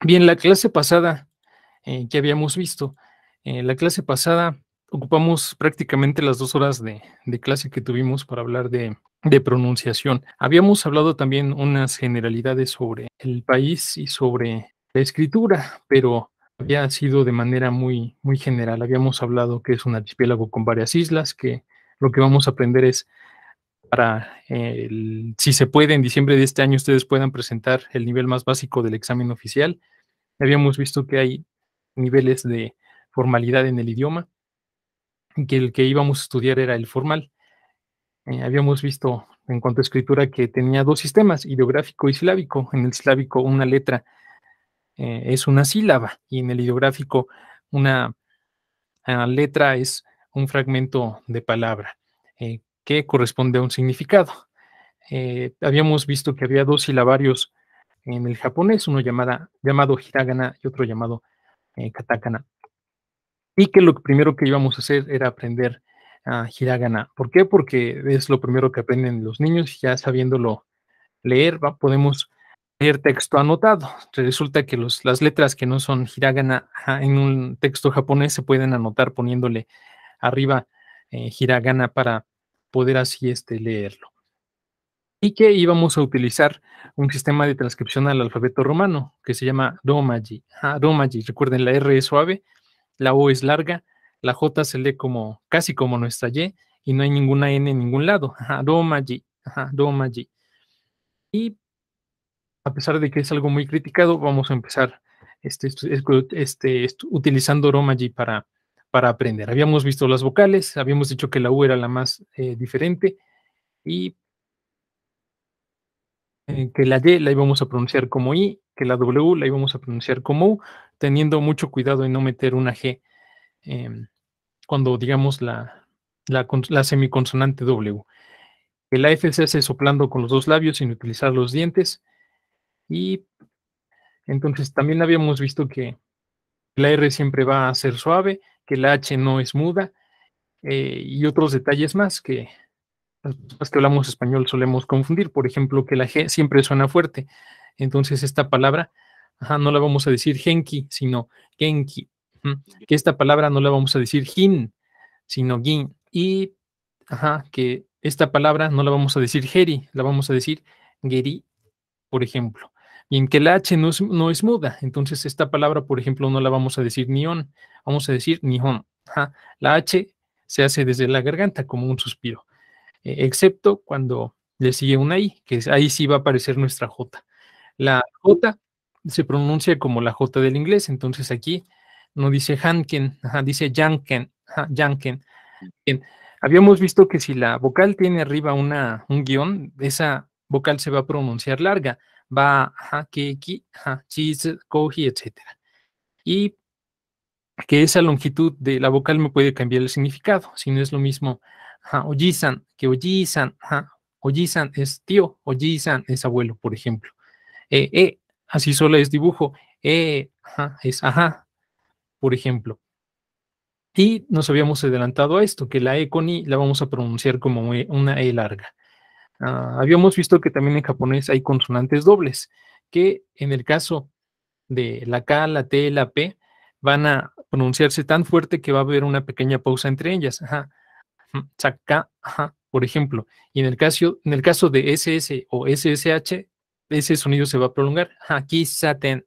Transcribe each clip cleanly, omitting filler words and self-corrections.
Bien, la clase pasada que habíamos visto, la clase pasada ocupamos prácticamente las 2 horas de clase que tuvimos para hablar de pronunciación. Habíamos hablado también unas generalidades sobre el país y sobre la escritura, pero había sido de manera muy general. Habíamos hablado que es un archipiélago con varias islas, que lo que vamos a aprender es para si se puede, en diciembre de este año ustedes puedan presentar el nivel más básico del examen oficial. Habíamos visto que hay niveles de formalidad en el idioma, y que el que íbamos a estudiar era el formal. Habíamos visto en cuanto a escritura que tenía 2 sistemas, ideográfico y silábico. En el silábico una letra es una sílaba y en el ideográfico una letra es un fragmento de palabra que corresponde a un significado. Habíamos visto que había 2 silabarios en el japonés, uno llamado hiragana y otro llamado katakana. Y que lo primero que íbamos a hacer era aprender hiragana. ¿Por qué? Porque es lo primero que aprenden los niños, ya sabiéndolo leer, podemos leer texto anotado. Resulta que las letras que no son hiragana en un texto japonés se pueden anotar poniéndole arriba hiragana para poder así leerlo. Y que íbamos a utilizar un sistema de transcripción al alfabeto romano que se llama Romaji. Romaji, recuerden, la R es suave, la O es larga, la J se lee como casi como nuestra y no hay ninguna N en ningún lado. Romaji, Romaji. Y a pesar de que es algo muy criticado, vamos a empezar utilizando Romaji para aprender. Habíamos visto las vocales, habíamos dicho que la U era la más diferente y que la Y la íbamos a pronunciar como I, que la W la íbamos a pronunciar como U, teniendo mucho cuidado en no meter una G cuando digamos la semiconsonante W. Que la F se hace soplando con los 2 labios sin utilizar los dientes. Y entonces también habíamos visto que la R siempre va a ser suave, que la H no es muda, y otros detalles más que las personas que hablamos español solemos confundir. Por ejemplo, que la G siempre suena fuerte. Entonces, esta palabra no la vamos a decir genki, sino genki. Que esta palabra no la vamos a decir jin, sino gin. Y que esta palabra no la vamos a decir geri, la vamos a decir geri, por ejemplo. Bien, que la H no es muda. Entonces, esta palabra, por ejemplo, no la vamos a decir nion, vamos a decir nihon. La H se hace desde la garganta como un suspiro. Excepto cuando le sigue una I, que ahí sí va a aparecer nuestra J. La J se pronuncia como la J del inglés, entonces aquí no dice Hanken, dice Janken, Janken. Bien, habíamos visto que si la vocal tiene arriba un guión, esa vocal se va a pronunciar larga, va, que, ki, chis, koji, etcétera. Y que esa longitud de la vocal me puede cambiar el significado, si no es lo mismo ojisan que ojisan, ojisan es tío, ojisan es abuelo, por ejemplo. Así solo es dibujo, es por ejemplo. Y nos habíamos adelantado a esto, que la E con I la vamos a pronunciar como una E larga. Habíamos visto que también en japonés hay consonantes dobles, que en el caso de la K, la T, la P, van a pronunciarse tan fuerte que va a haber una pequeña pausa entre ellas. Chaka, por ejemplo. Y en el caso de SS o SSH, ese sonido se va a prolongar. Kisaten,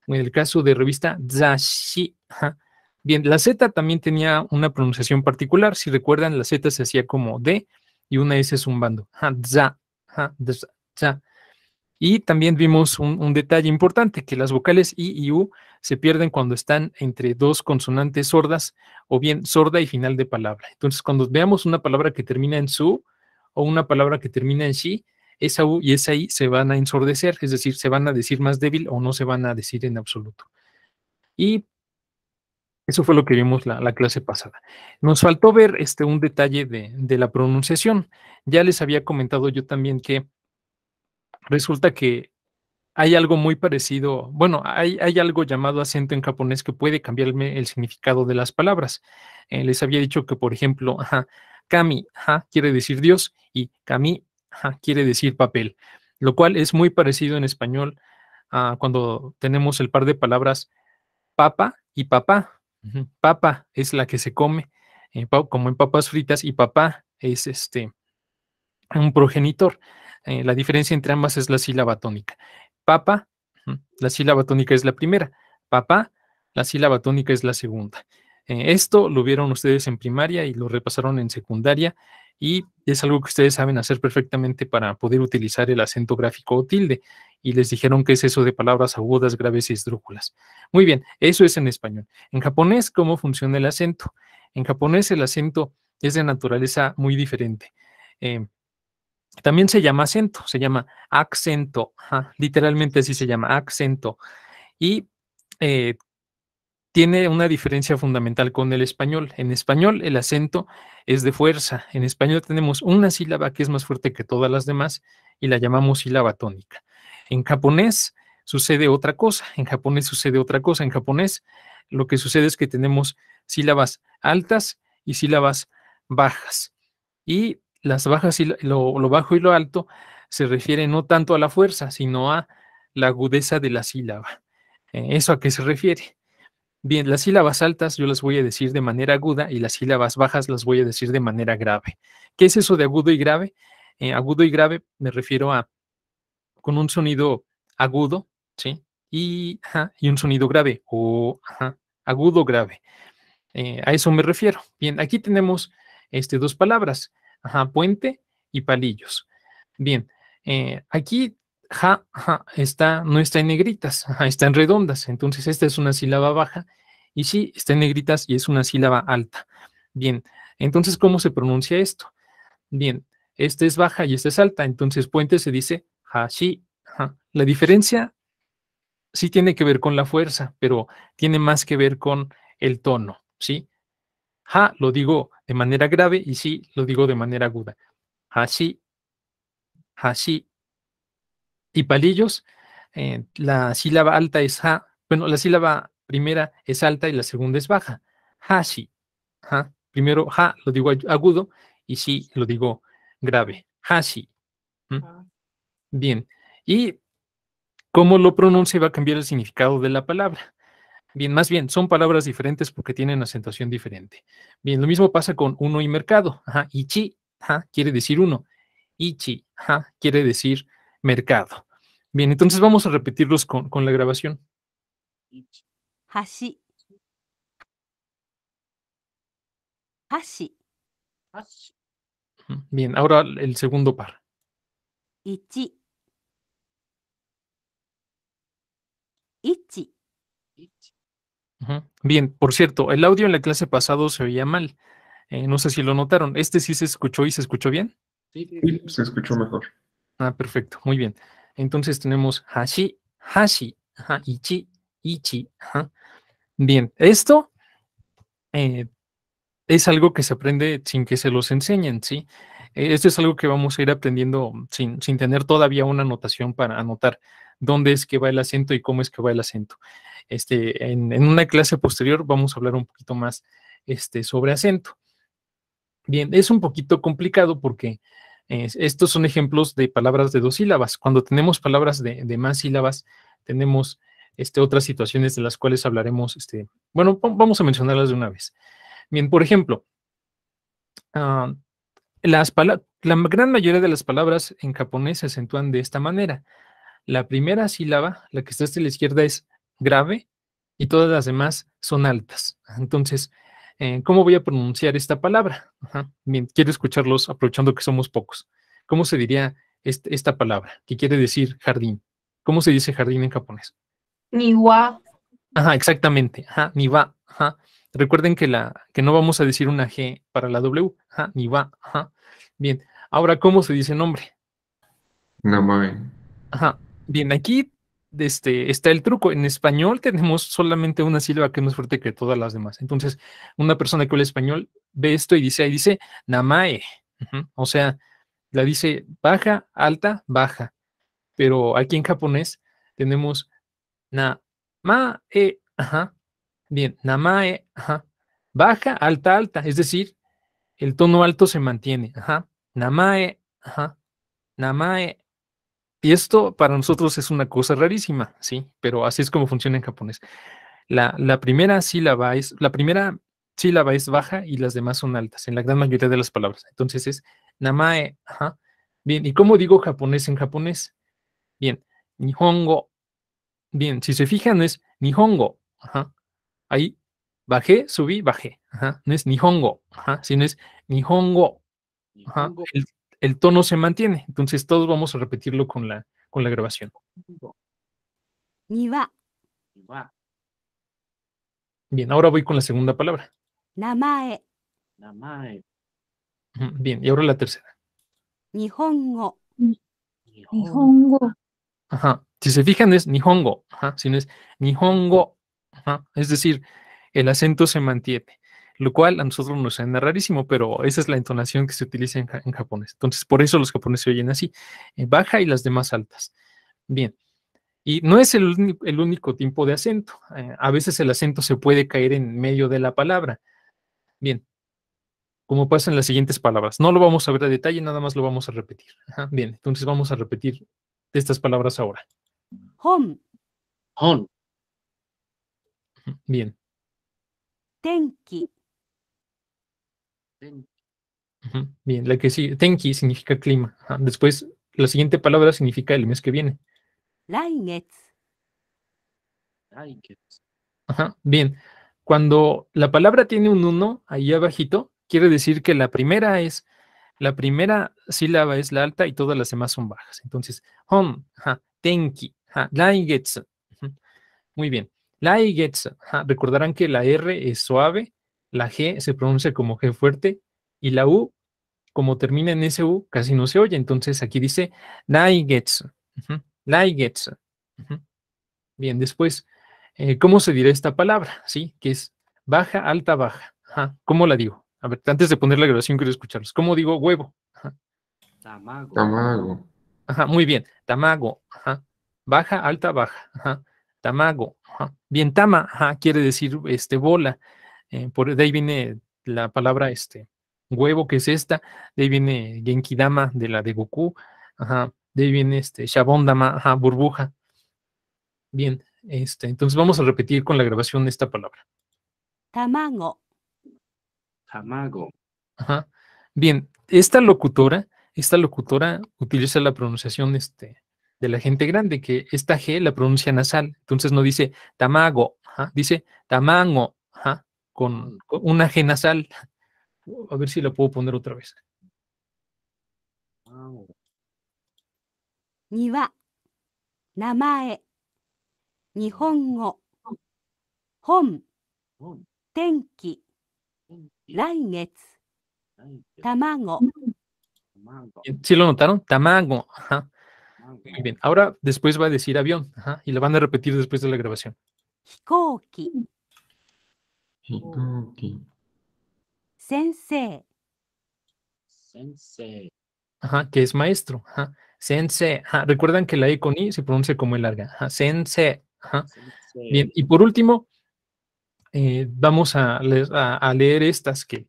en el caso de revista, Zashi. Bien, la Z también tenía una pronunciación particular. Si recuerdan, la Z se hacía como D y una S zumbando. Za, za. Y también vimos un detalle importante, que las vocales I y U se pierden cuando están entre 2 consonantes sordas o bien sorda y final de palabra. Entonces, cuando veamos una palabra que termina en su o una palabra que termina en shi, esa U y esa I se van a ensordecer, es decir, se van a decir más débil o no se van a decir en absoluto. Y eso fue lo que vimos la clase pasada. Nos faltó ver un detalle de la pronunciación. Ya les había comentado yo también que resulta que hay algo muy parecido, bueno, hay algo llamado acento en japonés que puede cambiarme el significado de las palabras. Les había dicho que, por ejemplo, kami, quiere decir Dios y kami, quiere decir papel, lo cual es muy parecido en español cuando tenemos el par de palabras papa y papá. Papa es la que se come, como en papas fritas, y papá es un progenitor. La diferencia entre ambas es la sílaba tónica. Papa, la sílaba tónica es la primera. Papá, la sílaba tónica es la segunda. Esto lo vieron ustedes en primaria y lo repasaron en secundaria, y es algo que ustedes saben hacer perfectamente para poder utilizar el acento gráfico o tilde. Y les dijeron qué es eso de palabras agudas, graves y esdrújulas. Muy bien, eso es en español. En japonés, ¿cómo funciona el acento? En japonés el acento es de naturaleza muy diferente. También se llama acento, se llama acento, literalmente así se llama, acento. Y eh, tiene una diferencia fundamental con el español. En español el acento es de fuerza. En español tenemos una sílaba que es más fuerte que todas las demás y la llamamos sílaba tónica. En japonés sucede otra cosa. En japonés sucede otra cosa. En japonés lo que sucede es que tenemos sílabas altas y sílabas bajas. Y las bajas y lo bajo y lo alto se refiere no tanto a la fuerza, sino a la agudeza de la sílaba. ¿Eso a qué se refiere? Bien, las sílabas altas yo las voy a decir de manera aguda y las sílabas bajas las voy a decir de manera grave. ¿Qué es eso de agudo y grave? Agudo y grave me refiero a con un sonido agudo, ¿sí? Y un sonido grave, o agudo grave. A eso me refiero. Bien, aquí tenemos dos palabras, puente y palillos. Bien, aquí no está en negritas, está en redondas. Entonces, esta es una sílaba baja y sí, está en negritas y es una sílaba alta. Bien, entonces, ¿cómo se pronuncia esto? Bien, esta es baja y esta es alta. Entonces, puente se dice hashi. La diferencia sí tiene que ver con la fuerza, pero tiene más que ver con el tono, ¿sí? Lo digo de manera grave y sí lo digo de manera aguda. Hashi, hashi. Y palillos, la sílaba alta es bueno, la sílaba primera es alta y la segunda es baja. Hashi. Primero lo digo agudo y sí lo digo grave. Hashi. Bien. Y cómo lo pronuncia va a cambiar el significado de la palabra. Bien, más bien, son palabras diferentes porque tienen acentuación diferente. Bien, lo mismo pasa con uno y mercado. Ichi, quiere decir uno. Ichi, quiere decir mercado. Bien, entonces vamos a repetirlos con la grabación. 橋、箸、 Bien, ahora el segundo par. 1、1、 Bien, por cierto, el audio en la clase pasado se oía mal. No sé si lo notaron. ¿Este sí se escuchó y se escuchó bien? Sí, se escuchó mejor. Perfecto, muy bien. Entonces tenemos hashi, hashi, ichi, ichi. Bien, esto es algo que se aprende sin que se los enseñen, ¿sí? Esto es algo que vamos a ir aprendiendo sin tener todavía una anotación para anotar dónde es que va el acento y cómo es que va el acento. En una clase posterior vamos a hablar un poquito más sobre acento. Bien, es un poquito complicado porque estos son ejemplos de palabras de dos sílabas. Cuando tenemos palabras de más sílabas, tenemos otras situaciones de las cuales hablaremos. Bueno, vamos a mencionarlas de una vez. Bien, por ejemplo, ah, la gran mayoría de las palabras en japonés se acentúan de esta manera. La primera sílaba, la que está hasta la izquierda, es grave y todas las demás son altas. Entonces, ¿cómo voy a pronunciar esta palabra? Bien, quiero escucharlos aprovechando que somos pocos. ¿Cómo se diría esta palabra que quiere decir jardín? ¿Cómo se dice jardín en japonés? Niwa. Exactamente. Ni va. Recuerden que no vamos a decir una G para la W. Ni va. Bien. Ahora, ¿cómo se dice nombre? Namae. Bien, aquí está el truco. En español tenemos solamente una sílaba que es más fuerte que todas las demás. Entonces, una persona que habla español ve esto y dice namae. O sea, la dice baja, alta, baja. Pero aquí en japonés tenemos namae. Bien, namae. Baja, alta, alta. Es decir, el tono alto se mantiene. Namae. Namae. Y esto para nosotros es una cosa rarísima, ¿sí? Pero así es como funciona en japonés. La primera sílaba es baja y las demás son altas en la gran mayoría de las palabras. Entonces es namae. Ajá. Bien, ¿y cómo digo japonés en japonés? Bien, nihongo. Bien, si se fijan es nihongo. Ajá. Ahí bajé, subí, bajé. Ajá. No es nihongo. Ajá. Sino es nihongo. Ajá. El tono se mantiene. Entonces todos vamos a repetirlo con la grabación. 庭、 Bien, ahora voy con la segunda palabra. 名前、 Ujú, bien, y ahora la tercera. 日本語、 Nihongo. Ajá. Si se fijan es nihongo. Ajá. Si no es nihongo. Ajá. Es decir, el acento se mantiene. Lo cual a nosotros nos suena rarísimo, pero esa es la entonación que se utiliza en japonés. Entonces, por eso los japoneses se oyen así. Baja y las demás altas. Bien. Y no es el único tipo de acento. A veces el acento se puede caer en medio de la palabra. Bien, como pasa en las siguientes palabras. No lo vamos a ver a detalle, nada más lo vamos a repetir. Ajá, bien, entonces vamos a repetir estas palabras ahora. 本、 Ujú, bien, 天気、 ujú, bien. La que sí, tenki significa clima. Ajá, después, la siguiente palabra significa el mes que viene. 来月、 Ajá, bien. Cuando la palabra tiene un uno ahí abajito, quiere decir que la primera sílaba es la alta y todas las demás son bajas. Entonces, hon, ajá, tenki, ajá, laigetsu. Ujú, muy bien. Laigetsu, ajá, recordarán que la R es suave, la G se pronuncia como G fuerte y la U, como termina en SU, casi no se oye. Entonces aquí dice laigetsu. Ujú, laigetsu. Ujú. Bien, después, ¿cómo se dirá esta palabra? ¿Sí? Que es baja, alta, baja. Ajá. ¿Cómo la digo? A ver, antes de poner la grabación quiero escucharlos. ¿Cómo digo huevo? Ajá. Tamago. Ajá, muy bien. Tamago. Ajá. Baja, alta, baja. Ajá. Tamago. Ajá. Bien, tama, ajá, quiere decir bola. De ahí viene la palabra huevo, que es esta. De ahí viene Genkidama, de la de Goku. Ajá. De ahí viene Shabondama, ajá, burbuja. Bien, entonces vamos a repetir con la grabación esta palabra. 卵、 Ajá. Bien, esta locutora utiliza la pronunciación de la gente grande, que esta G la pronuncia nasal, entonces no dice tamago, ajá, dice tamango, ajá, con una G nasal. A ver si la puedo poner otra vez. 庭、名前、日本語、本、天気、来月、卵、 Bien, ¿sí lo notaron? Tamago, ajá. Muy bien, ahora después va a decir avión, ajá, y la van a repetir después de la grabación. 飛行機、 Hitoki. 先生、 Ajá, que es maestro. Ajá. Sensei. Ajá. Recuerdan que la E con I se pronuncia como E larga. Ajá. Sensei. Ajá. Bien, y por último, vamos a leer estas que.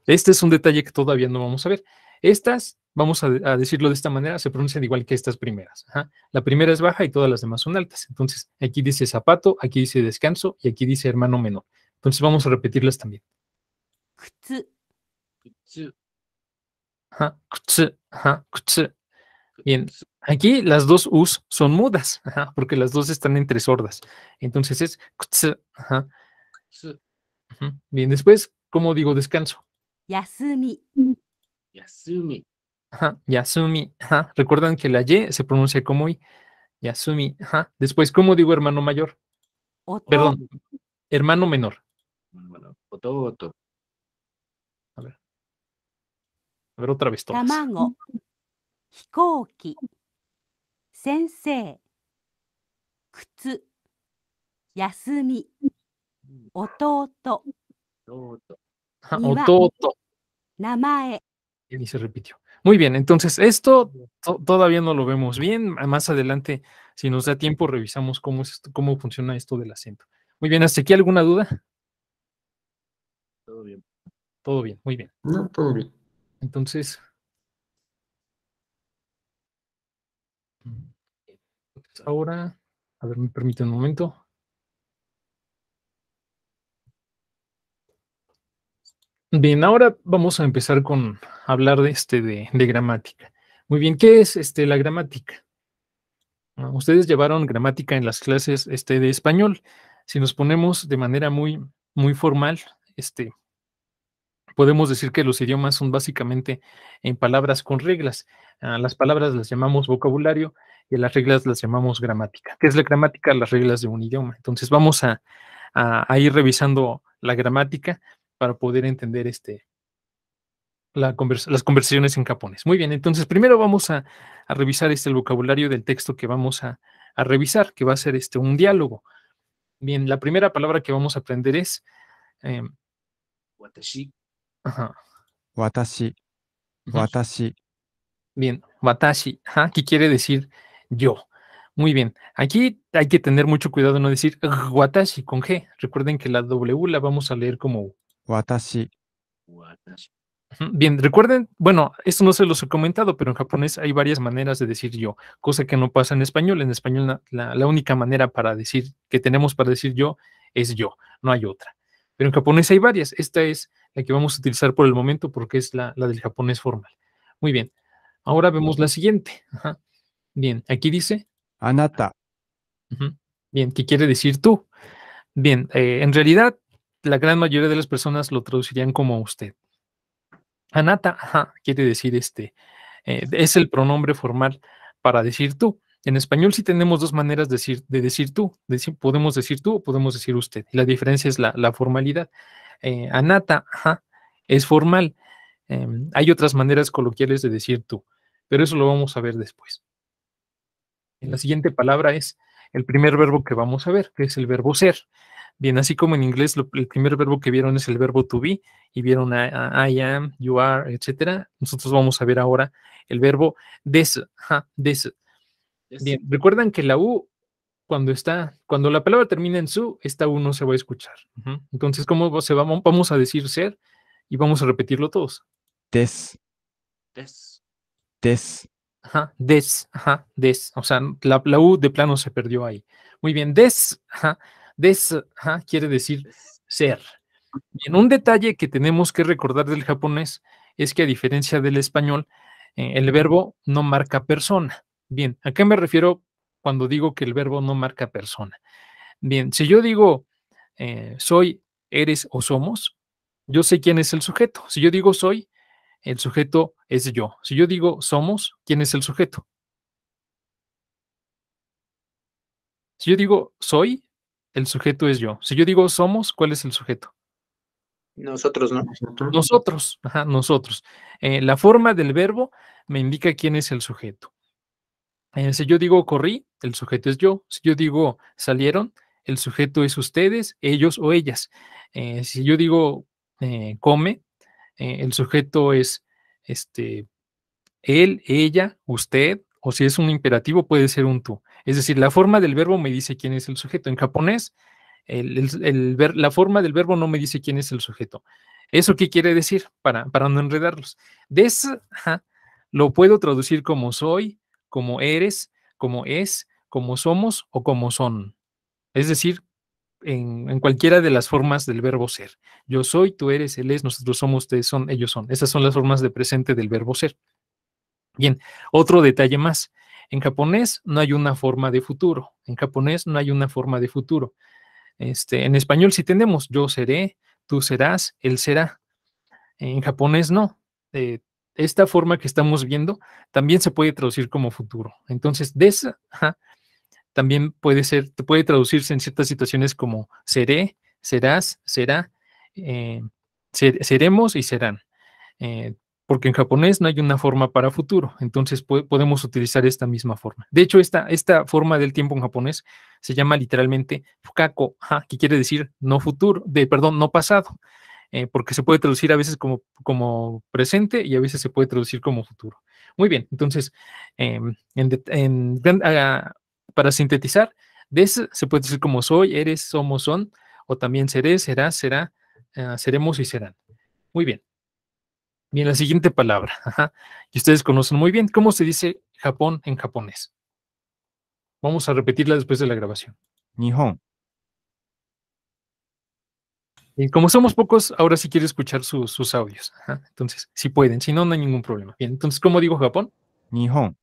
Este es un detalle que todavía no vamos a ver. Estas, vamos a decirlo de esta manera, se pronuncian igual que estas primeras. Ajá. La primera es baja y todas las demás son altas. Entonces, aquí dice zapato, aquí dice descanso y aquí dice hermano menor. Entonces, vamos a repetirlas también. 靴、 Ajá. Kutsu. Ajá. Kutsu. Bien, aquí las dos U's son mudas, ajá, porque las dos están entre sordas. Entonces es kutsu, ajá, ujú. Bien, después, ¿cómo digo descanso? 休み、 Ajá, yasumi, ajá. Recuerdan que la Y se pronuncia como I, yasumi, ajá. Después, ¿cómo digo hermano mayor? 弟、 Perdón, hermano menor. A ver, a ver otra vez todas. 卵、飛行機、先生、靴、休み、弟、 Ajá, Niwa. ototo, 名前、 y se repitió. Muy bien, entonces esto todavía no lo vemos bien. Más adelante, si nos da tiempo, revisamos cómo funciona esto del acento. Muy bien, ¿hasta aquí alguna duda? Todo bien, muy bien. No, todo bien. Entonces, Ahora, a ver, me permite un momento. Bien, ahora vamos a empezar con hablar de gramática. Muy bien, ¿qué es la gramática? Ustedes llevaron gramática en las clases de español. Si nos ponemos de manera muy formal, podemos decir que los idiomas son básicamente en palabras con reglas. Las palabras las llamamos vocabulario y a las reglas las llamamos gramática. ¿Qué es la gramática? Las reglas de un idioma. Entonces vamos a ir revisando la gramática para poder entender las conversaciones en japonés. Muy bien, entonces primero vamos a revisar el vocabulario del texto que vamos a revisar, que va a ser un diálogo. Bien, la primera palabra que vamos a aprender es em, 私、ajá, 私、 ujú. 私、 Bien, watashi, ajá, que quiere decir yo. Muy bien, aquí hay que tener mucho cuidado de no decir watashi con G. Recuerden que la W la vamos a leer como U. 私、私、Ujú. Bien, recuerden, bueno, esto no se los he comentado, pero en japonés hay varias maneras de decir yo, cosa que no pasa en español. En español la única manera para decir que tenemos para decir yo es yo, no hay otra. Pero en japonés hay varias. Esta es la que vamos a utilizar por el momento porque es la del japonés formal. Muy bien. Ahora vemos la siguiente. Ajá. Bien, aquí dice, あなた、 ujú, bien, ¿qué quiere decir tú? Bien, en realidad la gran mayoría de las personas lo traducirían como usted. Anata, ajá, quiere decir es el pronombre formal para decir tú. En español sí tenemos dos maneras de decir tú. Podemos decir tú o podemos decir usted. Y la diferencia es la formalidad. Anata, ajá, es formal. Hay otras maneras coloquiales de decir tú, pero eso lo vamos a ver después. La siguiente palabra es el primer verbo que vamos a ver, que es el verbo ser. Bien, así como en inglés el primer verbo que vieron es el verbo to be y vieron I am, you are, etcétera. Nosotros vamos a ver ahora el verbo des. Ajá, des. Bien, recuerdan que la U cuando la palabra termina en su, esta U no se va a escuchar. Ujú. Entonces, ¿cómo se va? Vamos a decir ser y vamos a repetirlo todos. です、です、です、 Ajá, des. O sea, la U de plano se perdió ahí. Muy bien, des, ajá, quiere decir です。 ser. Bien, un detalle que tenemos que recordar del japonés es que a diferencia del español, el verbo no marca persona. Bien, ¿a qué me refiero cuando digo que el verbo no marca persona? Bien, si yo digo soy, eres o somos, yo sé quién es el sujeto. Si yo digo soy, el sujeto es yo. Si yo digo somos, ¿quién es el sujeto? Si yo digo soy, el sujeto es yo. Si yo digo somos, ¿cuál es el sujeto? Nosotros, ¿no? nosotros, Nosotros, ajá, nosotros. La forma del verbo me indica quién es el sujeto. Si yo digo corrí, el sujeto es yo. Si yo digo salieron, el sujeto es ustedes, ellos o ellas. Si yo digo come, el sujeto es este, él, ella, usted, o si es un imperativo, puede ser un tú. Es decir, la forma del verbo me dice quién es el sujeto. En japonés, la forma del verbo no me dice quién es el sujeto. ¿Eso qué quiere decir? Para no enredarlos. Des, ajá, lo puedo traducir como soy, como eres, como es, como somos o como son. Es decir, en cualquiera de las formas del verbo ser. Yo soy, tú eres, él es, nosotros somos, ustedes son, ellos son. Esas son las formas de presente del verbo ser. Bien, otro detalle más. En japonés no hay una forma de futuro. En japonés no hay una forma de futuro. En español sí tenemos yo seré, tú serás, él será. En japonés no. Esta forma que estamos viendo también se puede traducir como futuro. Entonces, des, ajá, también puede traducirse en ciertas situaciones como seré, serás, será, eh, seremos y serán. eh, Porque en japonés no hay una forma para futuro, entonces podemos utilizar esta misma forma. De hecho, esta forma del tiempo en japonés se llama literalmente fukako, que quiere decir no futuro, perdón, no pasado, porque se puede traducir a veces como presente y a veces se puede traducir como futuro. Muy bien, entonces, para sintetizar, se puede decir como soy, eres, somos, son, o también seré, será, será, seremos y serán. Muy bien. Bien, la siguiente palabra, ajá, y ustedes conocen muy bien, ¿cómo se dice Japón en japonés? Vamos a repetirla después de la grabación. 日本、 Y como somos pocos, ahora sí quiero escuchar sus audios. Ajá. Entonces, si pueden, si no, no hay ningún problema. Bien, entonces, ¿cómo digo Japón? 日本、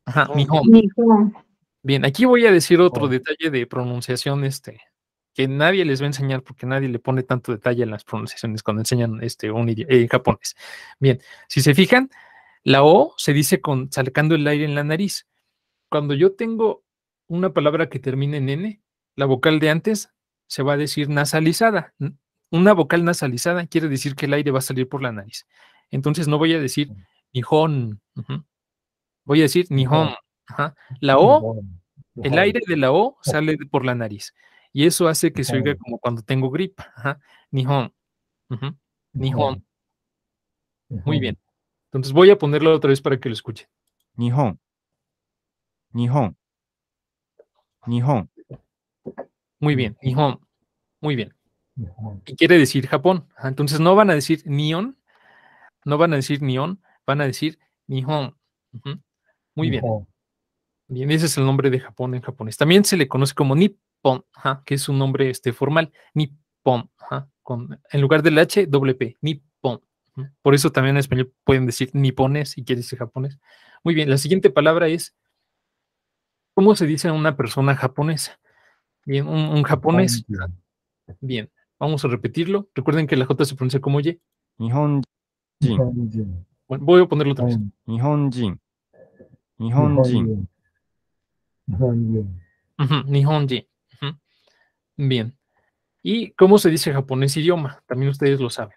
Ajá, Nihon. Nihon. 日本、 Bien, aquí voy a decir otro detalle de pronunciación, que nadie les va a enseñar porque nadie le pone tanto detalle en las pronunciaciones cuando enseñan japonés. Bien, si se fijan, la O se dice sacando el aire en la nariz. Cuando yo tengo una palabra que termina en N, la vocal de antes se va a decir nasalizada. Una vocal nasalizada quiere decir que el aire va a salir por la nariz. Entonces no voy a decir Nihon. Voy a decir Nihon. Ajá. La O, el aire de la O sale por la nariz. Y eso hace que se oiga como cuando tengo gripa. Ajá. Nihon. Ujú. Nihon. Muy bien. Entonces voy a ponerlo otra vez para que lo escuchen. 日本、日本、日本、 Muy bien. Nihon. Muy bien. Y quiere decir Japón. Ajá. Entonces no van a decir Nihon, no van a decir Nihon, van a decir Nihon. Ujú. Muy bien. Bien, ese es el nombre de Japón en japonés. También se le conoce como Nippon, ajá, que es un nombre formal. Nippon, ajá, en lugar del H, doble P, Nippon. Ujú. Por eso también en español pueden decir nipones si quiere decir japonés. Muy bien, la siguiente palabra es, ¿cómo se dice a una persona japonesa? Bien, un japonés. Bien, vamos a repetirlo. Recuerden que la J se pronuncia como Y. 日本人、 Bueno, voy a ponerlo otra vez. 日本人、日本人、 Ujú, Nihonji. Ujú. Bien. ¿Y cómo se dice japonés idioma? También ustedes lo saben.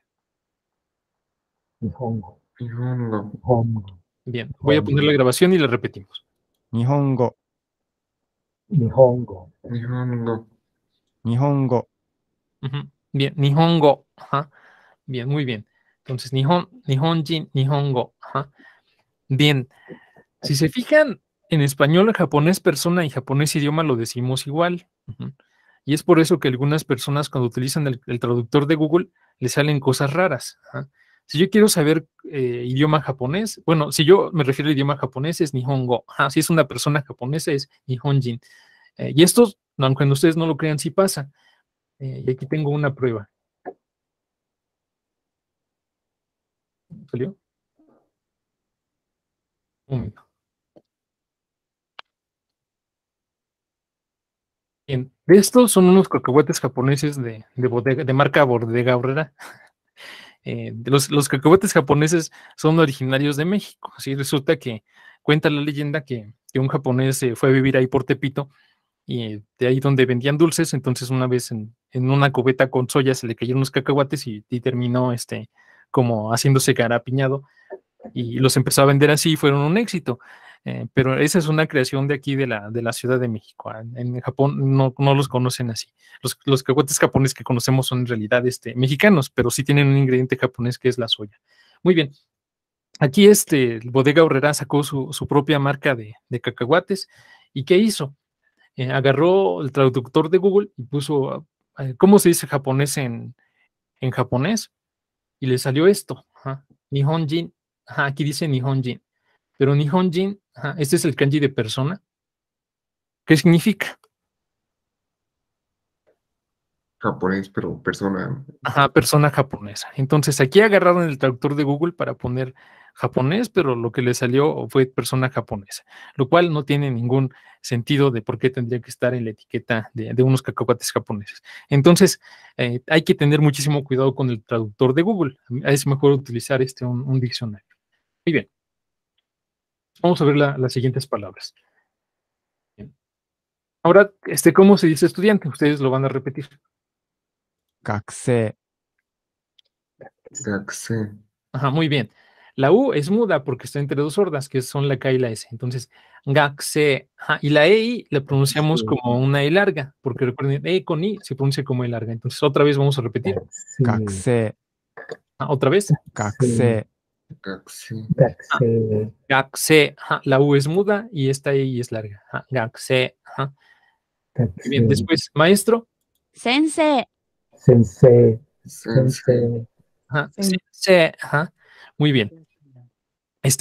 Nihongo. Bien, voy a poner la grabación y la repetimos. 日本語、 Nihongo. 日本語、 Ujú. Bien, Nihongo. Ajá. Bien, muy bien. Entonces, Nihonjin, Nihongo. Ajá. Bien. Si se fijan, en español, japonés persona y japonés idioma lo decimos igual. Ujú. Y es por eso que algunas personas cuando utilizan el traductor de Google les salen cosas raras. Ajá. Si yo quiero saber idioma japonés, bueno, si yo me refiero al idioma japonés es Nihongo. Ajá. Si es una persona japonesa es Nihonjin. Y esto, aunque ustedes no lo crean, sí pasa. Y aquí tengo una prueba. ¿Salió? Un momento. Bien, de estos son unos cacahuates japoneses de bodega, de marca Bodega Aurrera. Los cacahuates japoneses son originarios de México. Así resulta que cuenta la leyenda que un japonés fue a vivir ahí por Tepito y de ahí donde vendían dulces, entonces una vez en una cubeta con soya se le cayeron unos cacahuates y terminó como haciéndose garapiñado y los empezó a vender así y fueron un éxito. Pero esa es una creación de aquí de la Ciudad de México. En Japón no los conocen así. Los cacahuates japoneses que conocemos son en realidad mexicanos, pero sí tienen un ingrediente japonés que es la soya. Muy bien. Aquí Bodega Aurrera sacó su propia marca de cacahuates. ¿Y qué hizo? Agarró el traductor de Google y puso cómo se dice japonés en japonés y le salió esto. Ajá. Nihonjin. Ajá, aquí dice Nihonjin. Pero Nihonjin, ajá, este es el kanji de persona. ¿Qué significa? Japonés, pero persona. Ajá, persona japonesa. Entonces aquí agarraron el traductor de Google para poner japonés, pero lo que le salió fue persona japonesa, lo cual no tiene ningún sentido de por qué tendría que estar en la etiqueta de unos cacahuates japoneses. Entonces, hay que tener muchísimo cuidado con el traductor de Google. Es mejor utilizar un diccionario. Muy bien. Vamos a ver las siguientes palabras. Bien. Ahora, ¿cómo se dice estudiante? Ustedes lo van a repetir. 学生、 Gakusei. Ajá, muy bien. La U es muda porque está entre dos sordas, que son la K y la S. Entonces, gakse. Ajá, y la EI la pronunciamos como una E larga, porque recuerden, E con I se pronuncia como E larga. Entonces, otra vez vamos a repetir. 学生、 Otra vez. 学生、 Gakusei. Gakse. Ajá, la U es muda y esta EI es larga. Ajá, gakse. Ajá. Muy bien, después, maestro. 先生、 Sensei. Ajá, sensei. Ajá. Muy bien.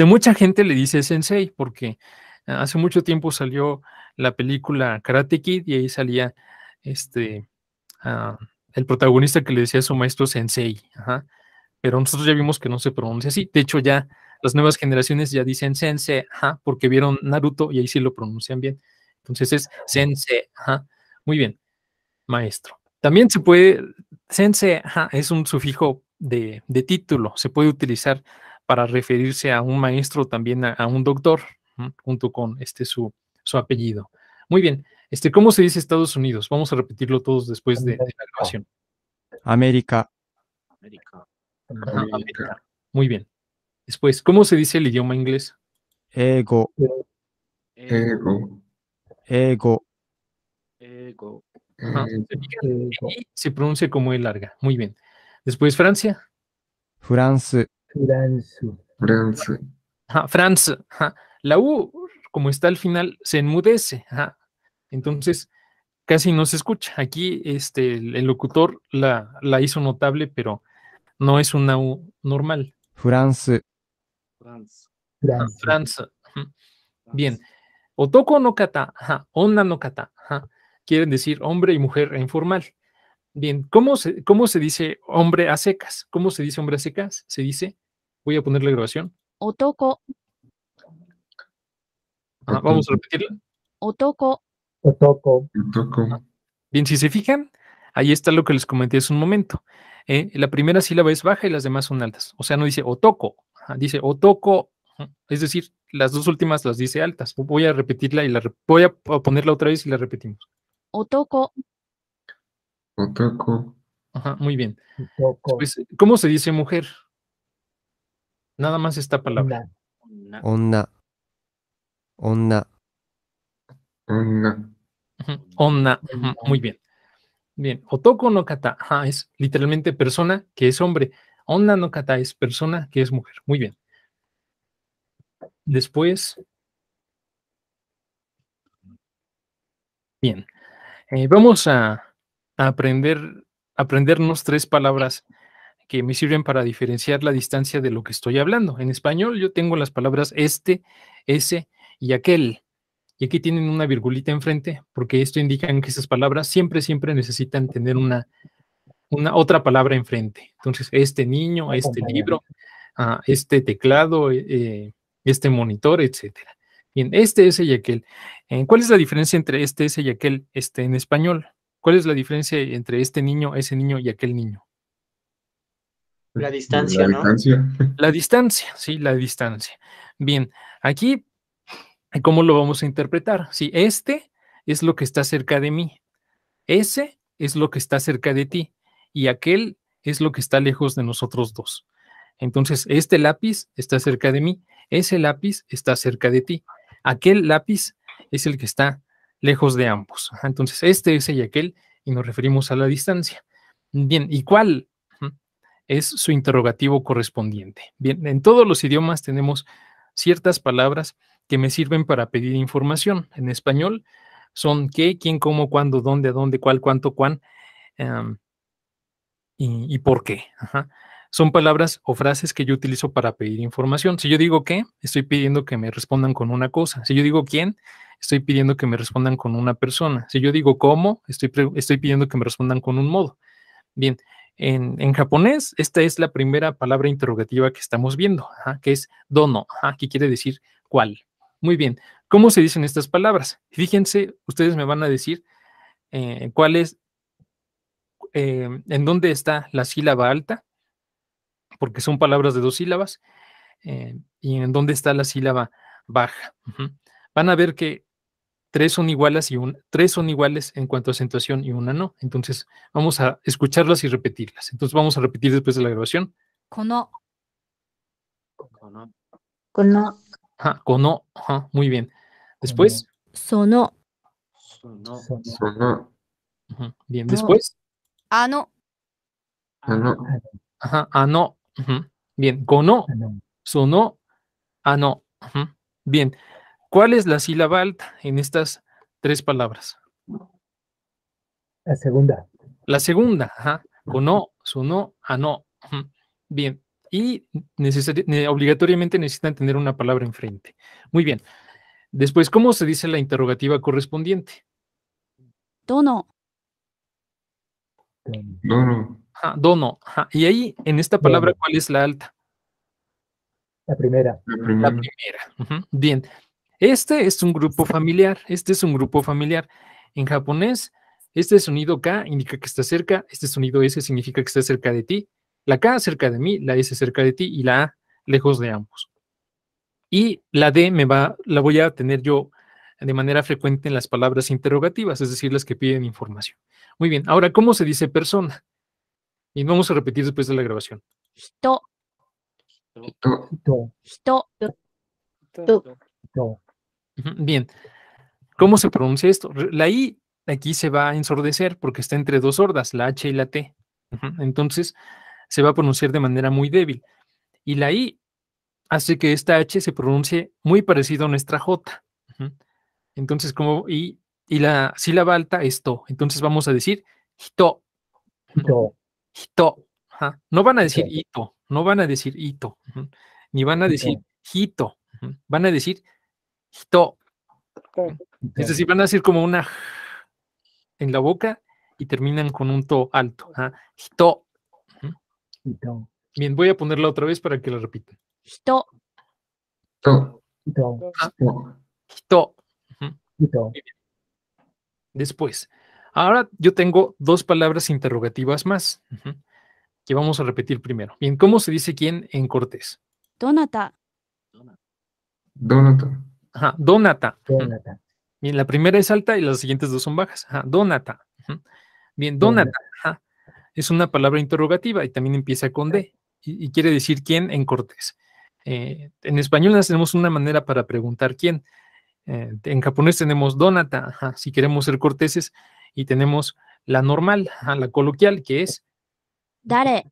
Mucha gente le dice sensei porque Hace mucho tiempo salió la película Karate Kid y ahí salía el protagonista que le decía a su maestro Sensei. Ajá. Pero nosotros ya vimos que no se pronuncia así. De hecho, ya las nuevas generaciones ya dicen Sensei, ajá, porque vieron Naruto y ahí sí lo pronuncian bien. Entonces es Sensei, ajá. Muy bien, maestro. También se puede, Sensei, ajá, es un sufijo de título. Se puede utilizar para referirse a un maestro, también a un doctor, junto con su apellido. Muy bien. ¿Cómo se dice Estados Unidos? Vamos a repetirlo todos después de la grabación. アメリカ、 América. Ajá, América. Muy bien. Después, ¿cómo se dice el idioma inglés? 英語、 Ego. 英語、 Ego. Ajá, ¿se fijan? Y se pronuncia como E larga. Muy bien. Después, Francia. フランス、 France. Ajá, France. Ajá. La U, como está al final, se enmudece. Ajá. Entonces, casi no se escucha. Aquí el locutor la hizo notable, pero no es una U normal. フランス、 France. Ajá, France. Ajá. Bien. Otoko no kata, ajá, onna no kata, ajá, quieren decir hombre y mujer en formal. Bien, ¿cómo se dice hombre a secas? ¿Cómo se dice hombre a secas? Se dice, voy a poner la grabación. 男、 Ajá, vamos a repetirla. 男、 Otoko. Bien, si se fijan, ahí está lo que les comenté hace un momento. La primera sílaba es baja y las demás son altas. O sea, no dice otoko, ajá, dice otoko. Ajá, es decir, las dos últimas las dice altas. Voy a repetirla y voy a ponerla otra vez y la repetimos. 男、 Otoko. Ajá, muy bien. Después, ¿cómo se dice mujer? Nada más esta palabra. Una. 女、女、 Onna. Ujú, onna, ujú, muy bien. Bien, otoko no kata, ajá, es literalmente persona que es hombre. Onna no kata es persona que es mujer. Muy bien. Después, bien, vamos a aprendernos 3 palabras que me sirven para diferenciar la distancia de lo que estoy hablando. En español yo tengo las palabras ese y aquel. Y aquí tienen una virgulita enfrente, porque esto indica que esas palabras siempre necesitan tener una otra palabra enfrente. Entonces, este niño, este libro, este teclado, este monitor, etcétera. Bien, ese y aquel. ¿Cuál es la diferencia entre ese y aquel en español? ¿Cuál es la diferencia entre este niño, ese niño y aquel niño? La distancia, ¿no? distancia. La distancia, sí, la distancia. Bien, aquí, ¿cómo lo vamos a interpretar? Sí, este es lo que está cerca de mí, ese es lo que está cerca de ti y aquel es lo que está lejos de nosotros dos. Entonces, este lápiz está cerca de mí, ese lápiz está cerca de ti, aquel lápiz es el que está lejos de ambos. Ajá, entonces, ese y aquel, y nos referimos a la distancia. Bien, ¿y cuál? Es su interrogativo correspondiente. Bien, en todos los idiomas tenemos ciertas palabras que me sirven para pedir información. En español son qué, quién, cómo, cuándo, dónde, a dónde, cuál, cuánto, cuán y por qué. Ajá. Son palabras o frases que yo utilizo para pedir información. Si yo digo qué, estoy pidiendo que me respondan con una cosa. Si yo digo quién, estoy pidiendo que me respondan con una persona. Si yo digo cómo, estoy pidiendo que me respondan con un modo. Bien, en japonés, esta es la primera palabra interrogativa que estamos viendo, ajá, que es dono, ajá, que quiere decir cuál. Muy bien, ¿cómo se dicen estas palabras? Fíjense, ustedes me van a decir cuál es, en dónde está la sílaba alta, porque son palabras de 2 sílabas, y en dónde está la sílaba baja. Ujú. Van a ver que 3 son iguales tres son iguales en cuanto a acentuación y una no. Entonces, vamos a escucharlas y repetirlas. Entonces, vamos a repetir después de la grabación. この、 Kono. この、 Ajá, kono, ajá, muy bien. Después, その、 Sono. Sono. ujú, bien. No. Después, あの、 Ano. ajá, ano, ujú, bien. Kono, sono, ano, ujú, bien. ¿Cuál es la sílaba alta en estas 3 palabras? La segunda. La segunda, ajá, kono, sono, ano, ujú, bien. Y obligatoriamente necesitan tener una palabra enfrente. Muy bien. Después, ¿cómo se dice la interrogativa correspondiente? どの、 Dono. Ajá, dono. Ajá. Y ahí, en esta palabra, Dono. ¿cuál es la alta? La primera. La La primera. primera. Ujú. Bien. Este es un grupo familiar. Este es un grupo familiar. En japonés, este sonido K indica que está cerca. Este sonido S significa que está cerca de ti. La K cerca de mí, la S cerca de ti y la A lejos de ambos. Y la D la voy a tener yo de manera frecuente en las palabras interrogativas, es decir, las que piden información. Muy bien. Ahora, ¿cómo se dice persona? Y vamos a repetir después de la grabación. 人、 To. To. 人、 To. Ujú. Bien. ¿Cómo se pronuncia esto? La I aquí se va a ensordecer porque está entre dos sordas, la H y la T. Ujú. Entonces, se va a pronunciar de manera muy débil. Y la I hace que esta H se pronuncie muy parecido a nuestra J. Ujú. Entonces, y la sílaba alta es to. Entonces vamos a decir hito, To. hito. Ajá. No van a decir Hito. ito, no van a decir ito, ujú, ni van a decir hito, ujú, van a decir hito. Es decir, van a decir como una en la boca y terminan con un to alto. Ajá. Hito. Ujú. To. Bien, voy a ponerla otra vez para que la repitan. 人、 To. To. To. Hito. Ujú. To. Después, ahora yo tengo dos palabras interrogativas más, ujú, que vamos a repetir primero. Bien, ¿cómo se dice quién en cortés? どなた、 Donato. Ajá, donata. Ujú. Donata. Bien, la primera es alta y las siguientes dos son bajas. Ajá, donata. Ujú. Bien, donata. Ajá, es una palabra interrogativa y también empieza con D y quiere decir quién en cortés. En español tenemos una manera para preguntar quién. En japonés tenemos donata, ajá, si queremos ser corteses, y tenemos la normal, ajá, la coloquial, que es, 誰、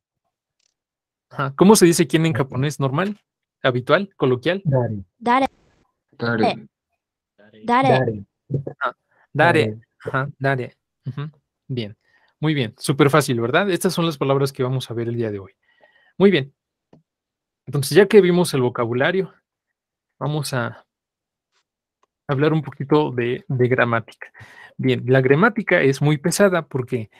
ajá, ¿cómo se dice quién en japonés normal? Habitual, coloquial. Dari. 誰、 Dare. 誰、 Dari. Ajá, dare, ajá, dare. Ujú. Bien, muy bien, súper fácil, ¿verdad? Estas son las palabras que vamos a ver el día de hoy. Muy bien, entonces ya que vimos el vocabulario, vamos a hablar un poquito de gramática. Bien, la gramática es muy pesada porque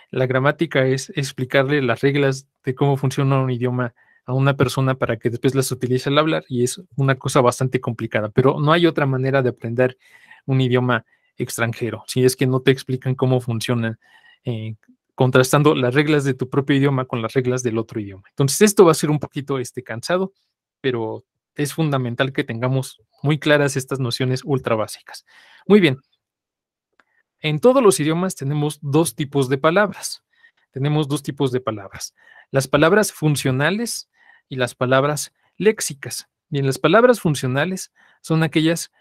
la gramática es explicarle las reglas de cómo funciona un idioma a una persona para que después las utilice al hablar y es una cosa bastante complicada, pero no hay otra manera de aprender un idioma extranjero, si es que no te explican cómo funciona, contrastando las reglas de tu propio idioma con las reglas del otro idioma. Entonces esto va a ser un poquito cansado, pero es fundamental que tengamos muy claras estas nociones ultra básicas. Muy bien. En todos los idiomas tenemos dos tipos de palabras. Tenemos dos tipos de palabras. Las palabras funcionales y las palabras léxicas. Bien, las palabras funcionales son aquellas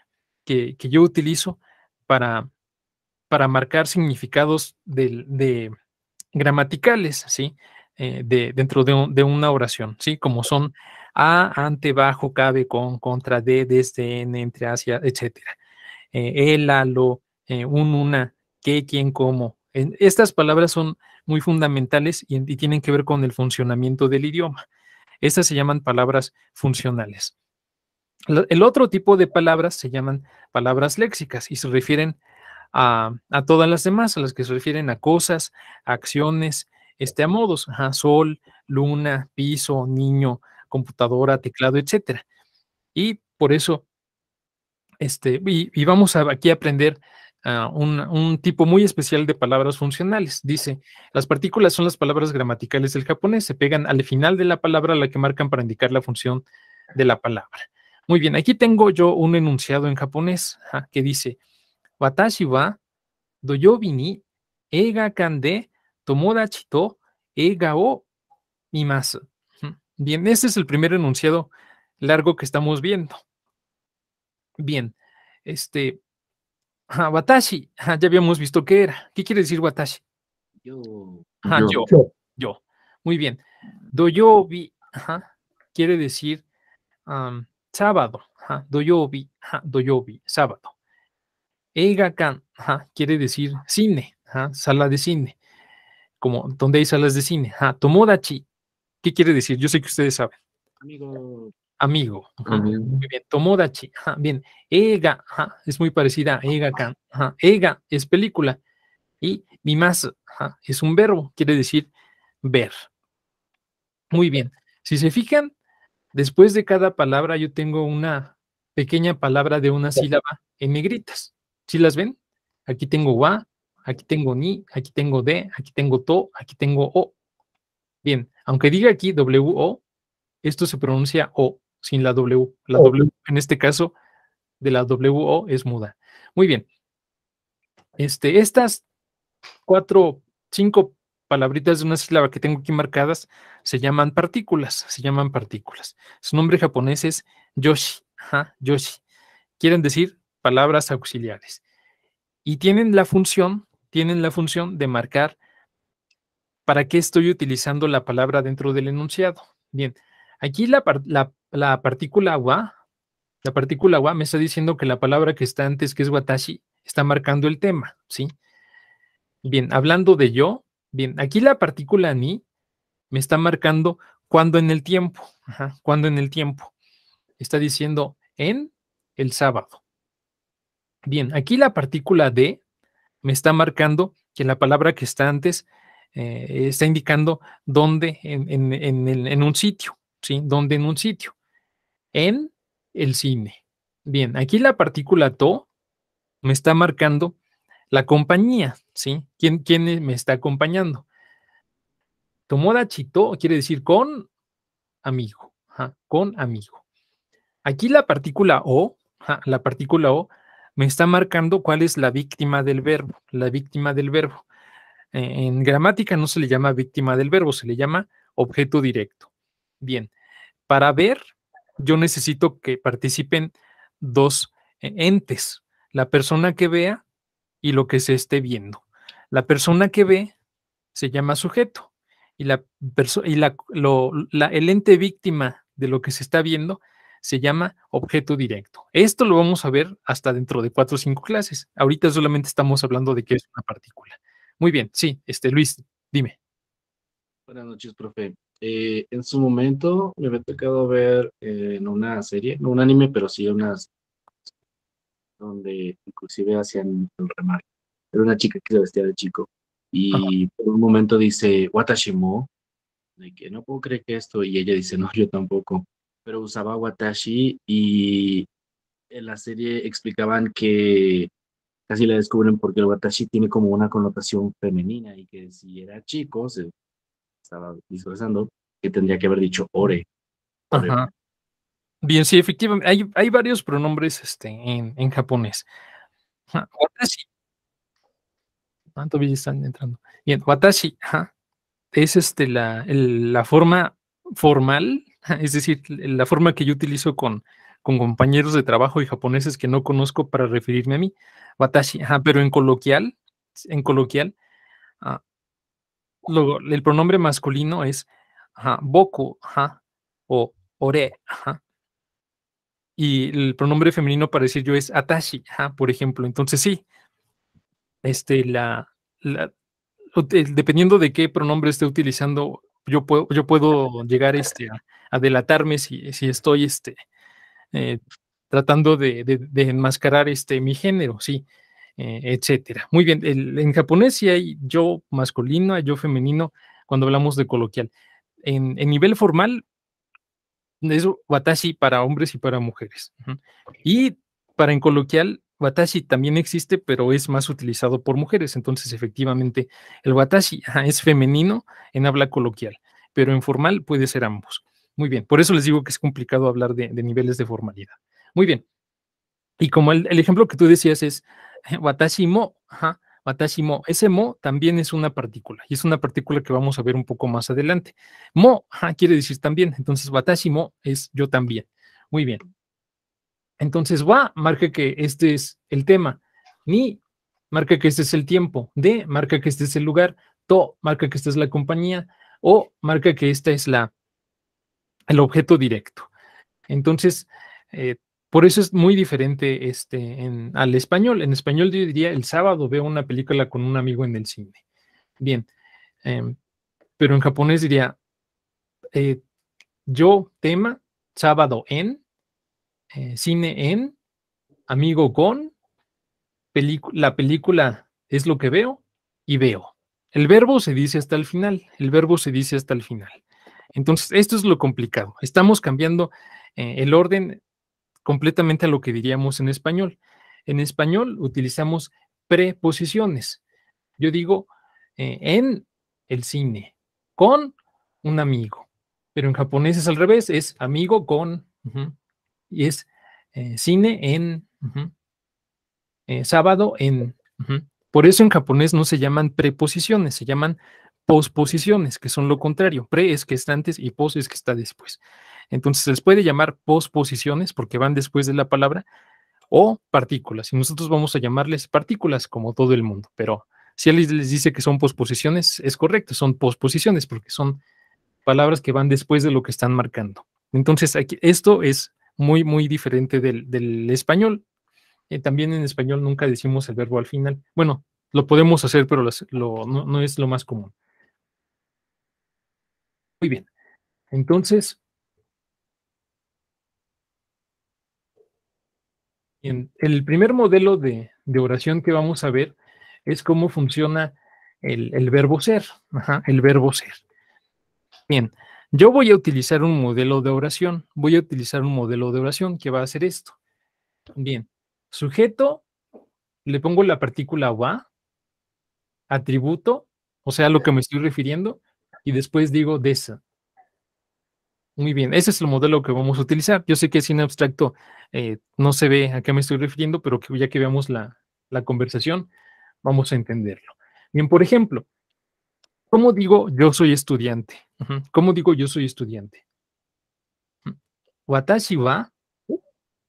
que yo utilizo para, para marcar significados gramaticales, ¿sí? Dentro de una oración, ¿sí? Como son a, ante, bajo, cabe, con, contra, de, desde, en, entre, hacia, etcétera. El, a, lo, un, una, qué, quién, cómo. Estas palabras son muy fundamentales y tienen que ver con el funcionamiento del idioma. Estas se llaman palabras funcionales. El otro tipo de palabras se llaman palabras léxicas y se refieren a todas las demás, a las que se refieren a cosas, a acciones, a modos, ajá, sol, luna, piso, niño, computadora, teclado, etcétera. Y por eso, y vamos aquí a aprender un tipo muy especial de palabras funcionales. Dice, las partículas son las palabras gramaticales del japonés, se pegan al final de la palabra a la que marcan para indicar la función de la palabra. Muy bien, aquí tengo yo un enunciado en japonés que dice, Watashi wa doyobi ni eigakan de tomodachi to eiga o mimasu. Bien, este es el primer enunciado largo que estamos viendo. Bien, watashi, ya habíamos visto qué era. ¿Qué quiere decir watashi? Yo. Yo. Yo. Muy bien. Doyobi, quiere decir sábado. Doyobi, doyobi, sábado. Eigakan, quiere decir cine, sala de cine, como donde hay salas de cine. Tomodachi, ¿qué quiere decir? Yo sé que ustedes saben. Amigo. amigo. Ajá. amigo, Muy bien. Tomodachi. Ajá. Bien. Eiga. Ajá. Es muy parecida a eiga-kan. Ajá. Eiga es película. Y mimasu. Ajá. Es un verbo. Quiere decir ver. Muy bien. Si se fijan, después de cada palabra yo tengo una pequeña palabra de una sílaba en negritas. ¿Sí las ven? Aquí tengo wa, aquí tengo ni, aquí tengo de, aquí tengo to, aquí tengo o. Bien, aunque diga aquí W-O, esto se pronuncia O sin la W. La O. W, en este caso, de la W-O es muda. Muy bien. Estas 5 palabritas de una sílaba que tengo aquí marcadas se llaman partículas. Su nombre japonés es Yoshi. Ajá, Yoshi. Quieren decir palabras auxiliares. Y tienen la función de marcar para qué estoy utilizando la palabra dentro del enunciado. Bien, aquí la partícula wa, me está diciendo que la palabra que está antes, que es watashi, está marcando el tema, ¿sí? Bien, hablando de yo, bien, aquí la partícula ni me está marcando cuándo en el tiempo. Ajá, cuándo en el tiempo. Está diciendo en el sábado. Bien, aquí la partícula de me está marcando que la palabra que está antes está indicando dónde en un sitio, ¿sí? ¿Dónde en un sitio? En el cine. Bien, aquí la partícula to me está marcando la compañía, ¿sí? ¿Quién me está acompañando? Tomodachi to quiere decir con amigo, ajá, con amigo. Aquí la partícula o me está marcando cuál es la víctima del verbo, En gramática no se le llama víctima del verbo, se le llama objeto directo. Bien, para ver, yo necesito que participen dos entes, la persona que vea y lo que se esté viendo. La persona que ve se llama sujeto y el ente víctima de lo que se está viendo se llama objeto directo. Esto lo vamos a ver hasta dentro de 4 o 5 clases. Ahorita solamente estamos hablando de qué es una partícula. Muy bien, sí, Luis, dime. Buenas noches, profe. En su momento me había tocado ver en una serie, no un anime, pero sí unas donde inclusive hacían el remarque. Era una chica que se vestía de chico y por un momento dice, Watashi mo, de que no puedo creer que esto, y ella dice, no, yo tampoco, pero usaba Watashi y en la serie explicaban que casi la descubren porque el Watashi tiene como una connotación femenina y que si era chico, se estaba disfrazando, que tendría que haber dicho ore. Ajá. Bien, sí, efectivamente, hay varios pronombres en japonés. Ajá, Watashi. Todavía están entrando. Bien, watashi, ajá, es la forma formal, es decir, la forma que yo utilizo con compañeros de trabajo y japoneses que no conozco para referirme a mí. Watashi, ajá, pero en coloquial, ah, luego el pronombre masculino es ajá, boku, ajá, o ore, ajá. Y el pronombre femenino para decir yo es atashi, ajá, por ejemplo. Entonces sí, este, la, la- dependiendo de qué pronombre esté utilizando, yo puedo llegar a delatarme si estoy eh, tratando de enmascarar mi género, sí, etcétera. Muy bien, en japonés sí hay yo masculino, hay yo femenino cuando hablamos de coloquial. En nivel formal, es watashi para hombres y para mujeres. Ujú. Y para en coloquial, watashi también existe, pero es más utilizado por mujeres. Entonces, efectivamente, el watashi es femenino en habla coloquial, pero en formal puede ser ambos. Muy bien, por eso les digo que es complicado hablar de niveles de formalidad. Muy bien, y como el ejemplo que tú decías es watashi mo, watashi mo, ese mo también es una partícula, y es una partícula que vamos a ver un poco más adelante. Mo, quiere decir también, entonces watashi mo es yo también. Muy bien. Entonces wa marca que este es el tema, ni marca que este es el tiempo, de marca que este es el lugar, to marca que esta es la compañía, o marca que esta es el objeto directo. Entonces, eh, por eso es muy diferente al español. En español yo diría, el sábado veo una película con un amigo en el cine. Bien, pero en japonés diría, yo, tema, sábado en, cine en, amigo con, la película es lo que veo y veo. El verbo se dice hasta el final, el verbo se dice hasta el final. Entonces, esto es lo complicado. Estamos cambiando el orden completamente a lo que diríamos en español. En español utilizamos preposiciones. Yo digo en el cine, con un amigo, pero en japonés es al revés, es amigo con, y es cine en, sábado en. Por eso en japonés no se llaman preposiciones, se llaman posposiciones, que son lo contrario. Pre es que está antes y pos es que está después. Entonces se les puede llamar posposiciones porque van después de la palabra o partículas. Y nosotros vamos a llamarles partículas como todo el mundo. Pero si alguien les dice que son posposiciones, es correcto, son posposiciones porque son palabras que van después de lo que están marcando. Entonces aquí, esto es muy, muy diferente del español. También en español nunca decimos el verbo al final. Bueno, lo podemos hacer, pero no es lo más común. Muy bien. Entonces, bien, el primer modelo de oración que vamos a ver es cómo funciona el verbo ser. El verbo ser. Bien, yo voy a utilizar un modelo de oración. Voy a utilizar un modelo de oración que va a hacer esto. Bien, sujeto, le pongo la partícula wa, atributo, o sea, a lo que me estoy refiriendo, y después digo desa. Muy bien, ese es el modelo que vamos a utilizar. Yo sé que sin abstracto no se ve a qué me estoy refiriendo, pero ya que veamos la conversación, vamos a entenderlo. Bien, por ejemplo, ¿cómo digo yo soy estudiante? ¿Cómo digo yo soy estudiante? Watashi wa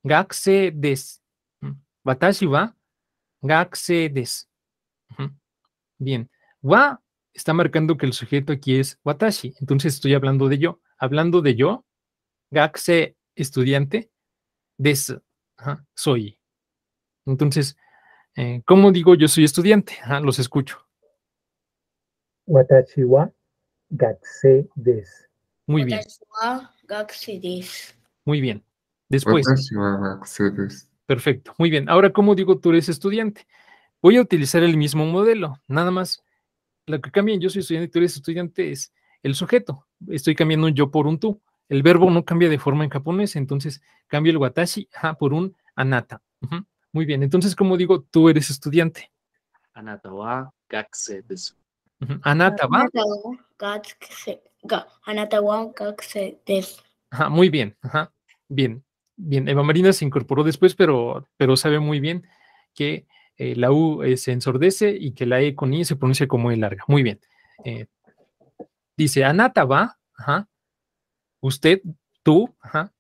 gakusei desu. Watashi wa gakusei desu. Bien, wa está marcando que el sujeto aquí es watashi, entonces estoy hablando de yo. Hablando de yo, gakusei, estudiante, desu, soy. Entonces, ¿cómo digo yo soy estudiante? Los escucho. Watashi wa gakusei desu. Muy bien, muy bien. Después, Watashi wa gakusei desu. perfecto, muy bien. Ahora, ¿cómo digo tú eres estudiante? Voy a utilizar el mismo modelo, nada más. Lo que cambia en yo soy estudiante y tú eres estudiante es el sujeto. Estoy cambiando un yo por un tú. El verbo no cambia de forma en japonés, entonces cambio el watashi por un anata. Muy bien, entonces, ¿cómo digo tú eres estudiante? Anata wa gakusei desu. Anata wa. Muy bien, bien, bien. Eva Marina se incorporó después, pero sabe muy bien que la U se ensordece y que la E con I se pronuncia como E larga. Muy bien. Dice, Anata wa, usted, tú,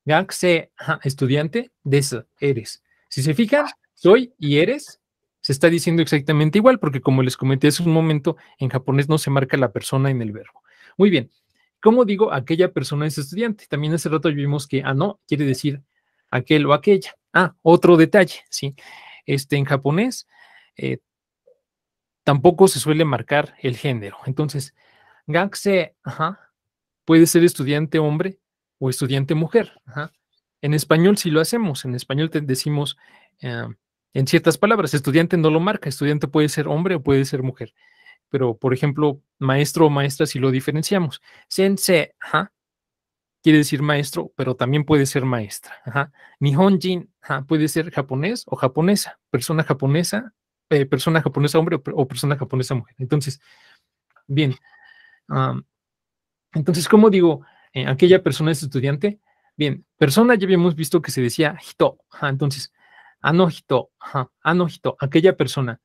gakusei, estudiante, desu, eres. Si se fijan, soy y eres, se está diciendo exactamente igual, porque como les comenté hace un momento, en japonés no se marca la persona en el verbo. Muy bien. ¿Cómo digo aquella persona es estudiante? También hace rato vimos que no quiere decir aquel o aquella. Otro detalle, ¿sí? En japonés tampoco se suele marcar el género. Entonces, gakusei, puede ser estudiante hombre o estudiante mujer. En español sí lo hacemos. En español decimos en ciertas palabras, estudiante no lo marca. Estudiante puede ser hombre o puede ser mujer. Pero, por ejemplo, maestro o maestra sí lo diferenciamos. Sensei, quiere decir maestro, pero también puede ser maestra. Nihonjin, puede ser japonés o japonesa. Persona japonesa hombre o persona japonesa mujer. Entonces, bien. Entonces, ¿cómo digo aquella persona es estudiante? Bien, persona ya habíamos visto que se decía hito. Entonces, ano hito, aquella persona.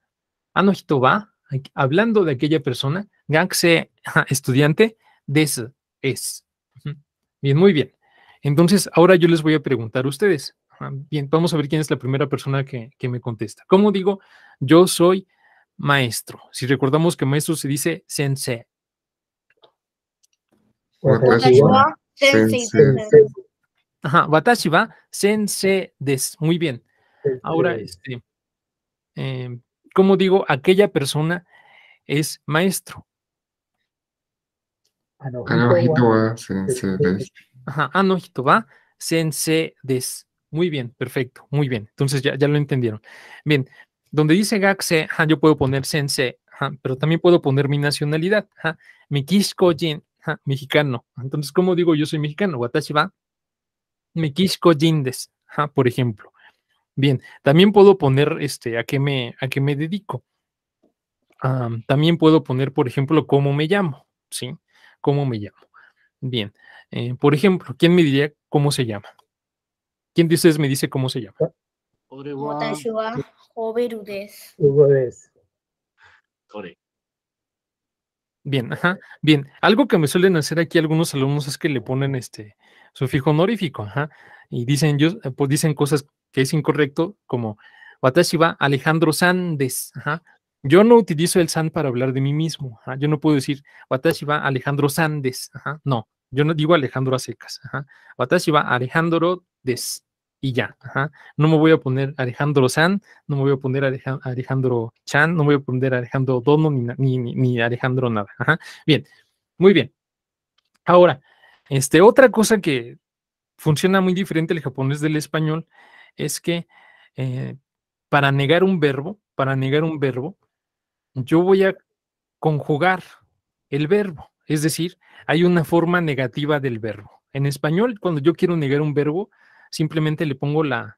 Ano hito va, hablando de aquella persona, gakusei, estudiante, desu, es. Bien, muy bien. Entonces, ahora yo les voy a preguntar a ustedes. Bien, vamos a ver quién es la primera persona que me contesta. ¿Cómo digo? Yo soy maestro. Si recordamos que maestro se dice sensei. Watashi wa sensei. Watashi wa sensei desu. Muy bien. Ahora, ¿cómo digo? Aquella persona es maestro. Anohito wa sensei desu. Anohito wa sensei des. Muy bien, perfecto, muy bien. Entonces ya lo entendieron. Bien, donde dice gakse, yo puedo poner sensei, pero también puedo poner mi nacionalidad. Mekishko-jin, mexicano. Entonces, ¿cómo digo yo soy mexicano? Watashi wa Mekishko-jin desu, por ejemplo. Bien, también puedo poner a qué me dedico. También puedo poner, por ejemplo, cómo me llamo, ¿sí? ¿Cómo me llamo? Bien, por ejemplo, ¿quién me diría cómo se llama? ¿Quién de ustedes me dice cómo se llama? 俺は、 私はホベルです。 Hugo des. それ。 Bien, bien. Algo que me suelen hacer aquí algunos alumnos es que le ponen sufijo honorífico, y dicen, pues dicen cosas que es incorrecto, como Watashi wa Alejandro San des, Yo no utilizo el san para hablar de mí mismo, Yo no puedo decir Watashi wa Alejandro San des, No, yo no digo Alejandro a secas, Watashi wa Alejandro des, y ya, No me voy a poner Alejandro San, no me voy a poner Alejandro Chan, no me voy a poner Alejandro Dono, ni Alejandro nada. Bien, muy bien. Ahora, otra cosa que funciona muy diferente el japonés del español es que para negar un verbo, yo voy a conjugar el verbo. Es decir, hay una forma negativa del verbo. En español, cuando yo quiero negar un verbo, simplemente le pongo la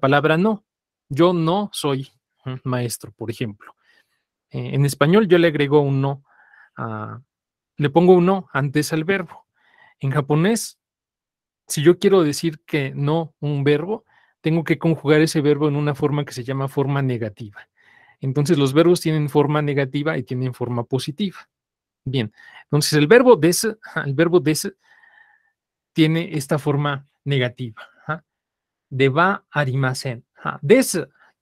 palabra no. Yo no soy maestro, por ejemplo. En español yo le agrego un no, le pongo un no antes al verbo. En japonés, si yo quiero decir que no un verbo, tengo que conjugar ese verbo en una forma que se llama forma negativa. Entonces los verbos tienen forma negativa y tienen forma positiva. Bien, entonces el verbo des tiene esta forma negativa. De va arimasen. Des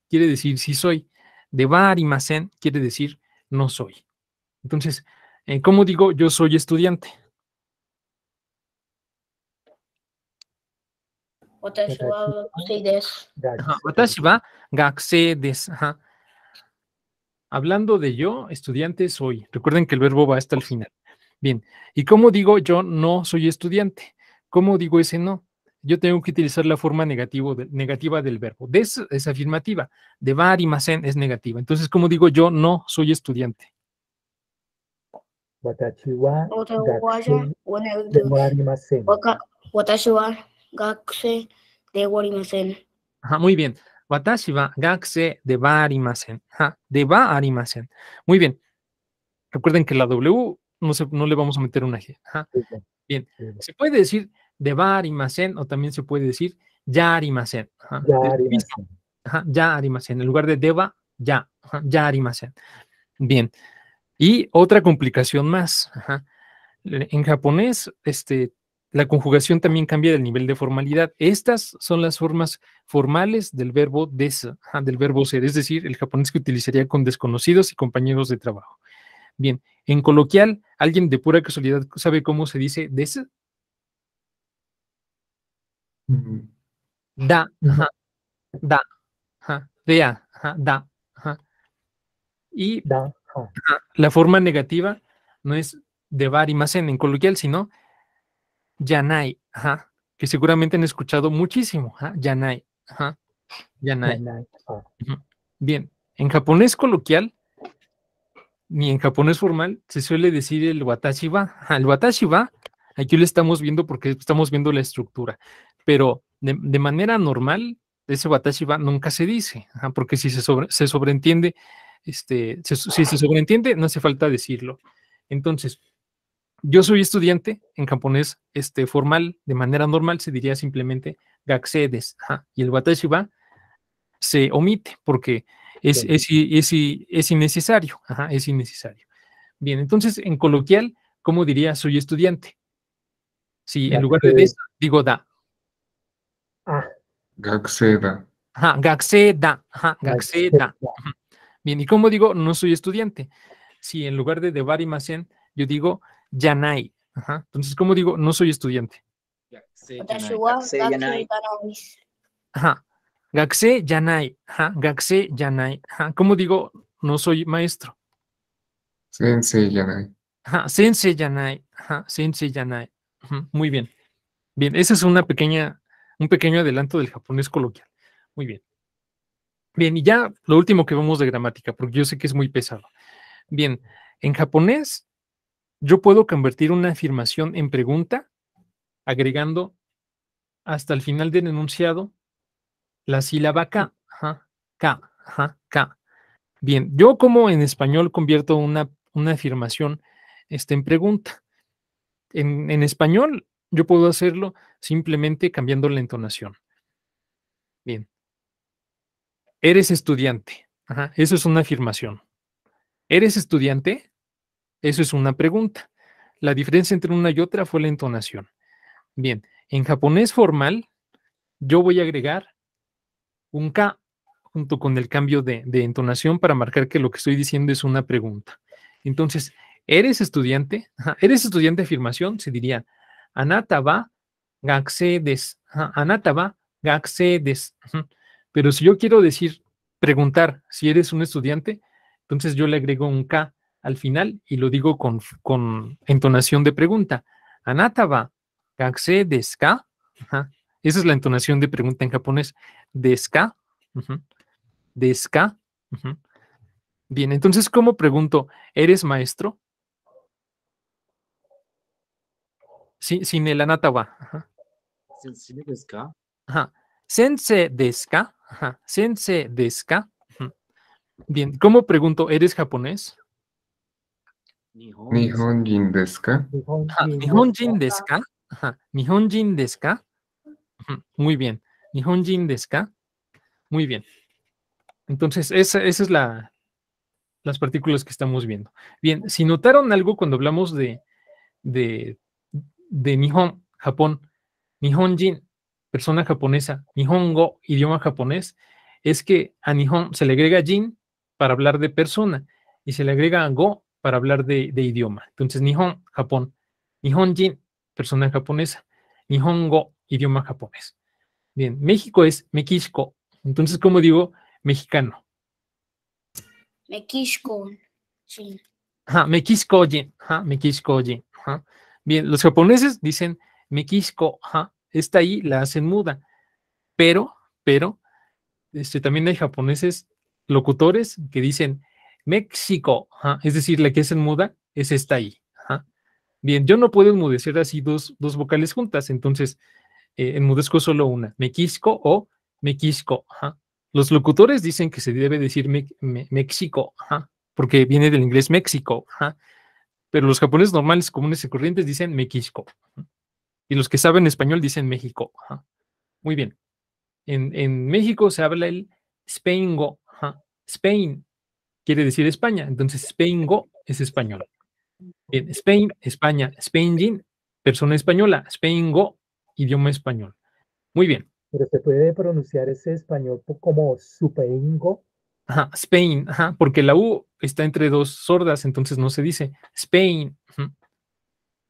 quiere decir sí soy. De va arimasen quiere decir no soy. Entonces, ¿cómo digo yo soy estudiante? 私は学生です。 Watashi wa gakusei desu. Hablando de yo, estudiante soy. Recuerden que el verbo va hasta el final. Bien, ¿y cómo digo yo no soy estudiante? ¿Cómo digo ese no? Yo tengo que utilizar la forma negativa del verbo. Des es afirmativa, de va arimasen es negativa. Entonces, ¿cómo digo yo no soy estudiante? Watashi wa 私はじゃ gakusei おね de wa arimasen. 私は学生でおりません。 Muy bien. Watashi wa gakusei de wa arimasen. De wa arimasen. Muy bien. Recuerden que la W no le vamos a meter una G. Bien. Se puede decir de wa arimasen o también se puede decir ya arimasen. Ya arimasen. Ya arimasen. En lugar de deba, ya. Ya arimasen. Bien. Y otra complicación más. En japonés, la conjugación también cambia del nivel de formalidad. Estas son las formas formales del verbo des, del verbo ser, es decir, el japonés que utilizaría con desconocidos y compañeros de trabajo. Bien, en coloquial, ¿alguien de pura casualidad sabe cómo se dice des? Da, da, dea, da. Y Da. la forma negativa no es de var y masen en coloquial, sino yanai, que seguramente han escuchado muchísimo, yanai, yanai. Bien, en japonés coloquial, ni en japonés formal, se suele decir el watashi wa. El watashi wa, aquí lo estamos viendo porque estamos viendo la estructura, pero de manera normal, ese watashi wa nunca se dice, porque si se sobreentiende, si se sobreentiende, no hace falta decirlo. Entonces, yo soy estudiante, en japonés formal, de manera normal, se diría simplemente gakusei desu, y el watashi wa se omite porque es innecesario, es innecesario. Bien, entonces, en coloquial, ¿cómo diría soy estudiante? Si en lugar de des, digo da. Gakusei da. Gakusei da, gakusei da. Bien, ¿y cómo digo no soy estudiante? Si en lugar de debar y masen, yo digo yanai. Entonces, ¿cómo digo no soy estudiante? 私は学生じゃないです。 Gakusei yanai. Gakusei yanai. ¿Cómo digo no soy maestro? Sensei yanai. Sensei yanai. Sensei yanai. Muy bien. Bien, esa es una pequeña Un pequeño adelanto del japonés coloquial. Muy bien. Bien, y ya lo último que vemos de gramática, porque yo sé que es muy pesado. Bien, en japonés yo puedo convertir una afirmación en pregunta agregando hasta el final del enunciado la sílaba ka. Ajá, ka, ajá, ka. Bien, yo como en español convierto una afirmación en pregunta. En español yo puedo hacerlo simplemente cambiando la entonación. Bien. Eres estudiante. Ajá, eso es una afirmación. ¿Eres estudiante? Eso es una pregunta. La diferencia entre una y otra fue la entonación. Bien, en japonés formal, yo voy a agregar un ka junto con el cambio de entonación para marcar que lo que estoy diciendo es una pregunta. Entonces, ¿eres estudiante? Ajá, ¿eres estudiante? Afirmación, se diría, anata wa gakusei desu. Ajá, anata wa gakusei desu. Ujú. Pero si yo quiero decir, preguntar si eres un estudiante, entonces yo le agrego un ka al final y lo digo con entonación de pregunta. Anata wa gakusei desu ka? Ajá. Esa es la entonación de pregunta en japonés. Desu ka? Ujú. Desu ka? Ujú. Bien, entonces, ¿cómo pregunto? ¿Eres maestro? Sí, sin el anata wa. Ajá. ¿Sensei desu ka? Ajá. Sensei desu ka? Ajá. Sensei desu ka? Ujú. Bien, ¿cómo pregunto? ¿Eres japonés? Nihonjin desu ka? Ajá. Nihonjin ¿Nihonjin desu desu ka? Ajá. ¿Nihonjin desu ka? Ujú. Muy bien. ¿Nihonjin desu ka? Muy bien. Entonces, esa es las partículas que estamos viendo. Bien, si notaron algo cuando hablamos de, de Nihon, Japón, Nihonjin, persona japonesa, Nihongo, idioma japonés, es que a Nihon se le agrega Jin para hablar de persona y se le agrega Go para hablar de idioma. Entonces, Nihon, Japón, Nihonjin, persona japonesa, Nihongo, idioma japonés. Bien, México es Mekishko. Entonces, ¿cómo digo mexicano? Mekishko. Sí. Ajá, Mekishko-jin. Ajá, Mekishko-jin. Ajá. Bien, los japoneses dicen Mekishko. Ajá, esta I la hacen muda. Pero, también hay japoneses locutores que dicen México. Ajá, es decir, la que hacen muda es esta I. Ajá. Bien, yo no puedo enmudecer así dos vocales juntas, entonces enmudezco solo una, Mekishko o Mekishko. Ajá. Los locutores dicen que se debe decir México, ajá, porque viene del inglés México. Ajá. Pero los japoneses normales, comunes y corrientes dicen Mekishko. Y los que saben español dicen México. Ajá. Muy bien. En México se habla el Spaingo. Ajá. Spain quiere decir España. Entonces, Spaingo es español. Bien, Spain, España. Spainjin, persona española. Spaingo, idioma español. Muy bien. Pero se puede pronunciar ese español como superingo. Ajá, Spain, ajá, porque la U está entre dos sordas, entonces no se dice Spain. Ujú.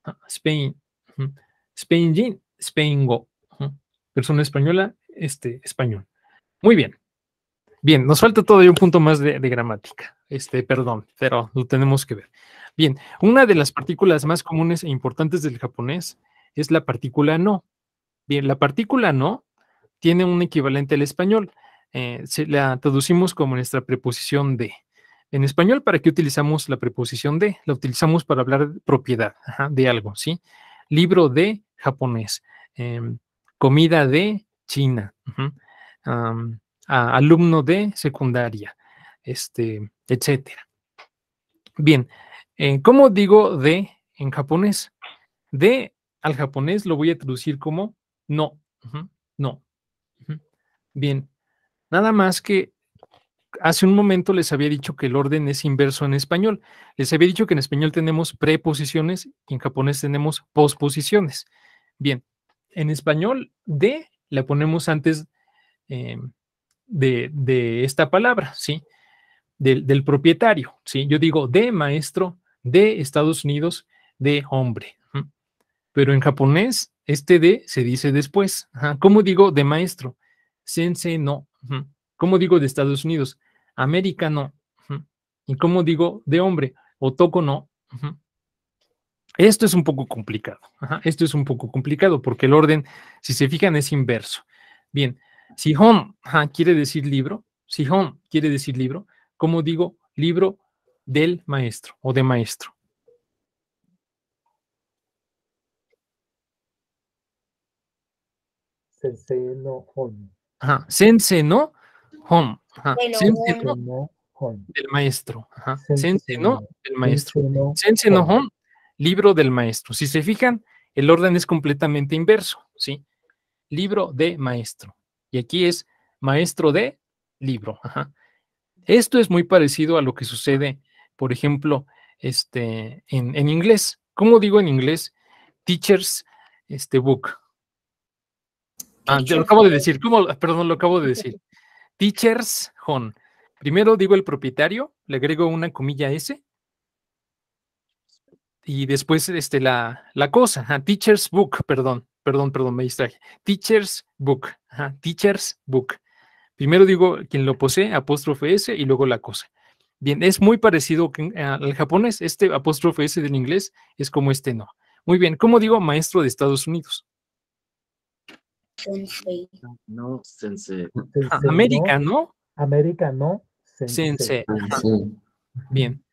Ajá, Spain. Ujú. Spainjin, Spaingo. Ujú. Persona española, español. Muy bien. Bien, nos falta todavía un punto más de gramática. Perdón, pero lo tenemos que ver. Bien, una de las partículas más comunes e importantes del japonés es la partícula no. Bien, la partícula no tiene un equivalente al español. La traducimos como nuestra preposición de. En español, ¿para qué utilizamos la preposición de? La utilizamos para hablar de propiedad, ajá, de algo, ¿sí? Libro de japonés, comida de China, ujú, alumno de secundaria, etcétera. Bien, ¿cómo digo de en japonés? De al japonés lo voy a traducir como no, ujú, no. Ujú. Bien, nada más que hace un momento les había dicho que el orden es inverso en español. Les había dicho que en español tenemos preposiciones y en japonés tenemos posposiciones. Bien, en español de la ponemos antes eh, de esta palabra, ¿sí? Del propietario, ¿sí? Yo digo de maestro, de Estados Unidos, de hombre. Ujú. Pero en japonés, este de se dice después. Ajá. ¿Cómo digo de maestro? Sensei no. Ujú. ¿Cómo digo de Estados Unidos? América no. Ujú. ¿Y cómo digo de hombre? Otoko no. Ujú. Esto es un poco complicado. Ajá, esto es un poco complicado porque el orden, si se fijan, es inverso. Bien, si hon quiere decir libro, si hon quiere decir libro, ¿cómo digo libro del maestro o de maestro? Sensei no hon. Ajá, sensei no hon. Ajá, Pero sensei Sensei no no hon. del maestro. Ajá, Sensei sensei no no. del maestro. Sensei no Sensei no hon. hon, libro del maestro. Si se fijan, el orden es completamente inverso, ¿sí? Libro de maestro. Y aquí es maestro de libro. Ajá. Esto es muy parecido a lo que sucede, por ejemplo, en inglés. ¿Cómo digo en inglés? Teacher's book. Ya lo acabo de decir. Perdón, lo acabo de decir. Teacher's hon. Primero digo el propietario, le agrego una comilla S y después la cosa. Ajá, teacher's book, perdón, me distraje. Teacher's book. Ajá, teacher's book. Primero digo quien lo posee, apóstrofe S y luego la cosa. Bien, es muy parecido al japonés. Este apóstrofe S del inglés es como este no. Muy bien, ¿cómo digo maestro de Estados Unidos? sensei. No, sensei. Sensei América, no. ¿no? América no. Sensei. Sensei. Ajá, Sí. bien.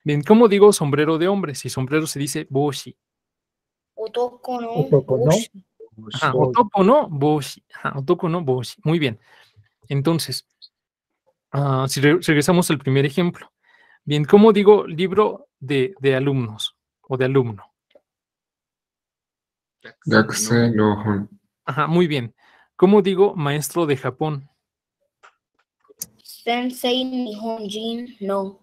Bien, ¿cómo digo sombrero de hombre? Si sombrero se dice boshi. Otoko no Otoko no. boshi. Ajá, Boshi. otoko no boshi. Ajá, otoko no boshi. Muy bien. Entonces, si regresamos al primer ejemplo. Bien, ¿cómo digo libro de alumnos o de alumno? Gakusei no hon. Ajá, muy bien. ¿Cómo digo maestro de Japón? Sensei Nihonjin no.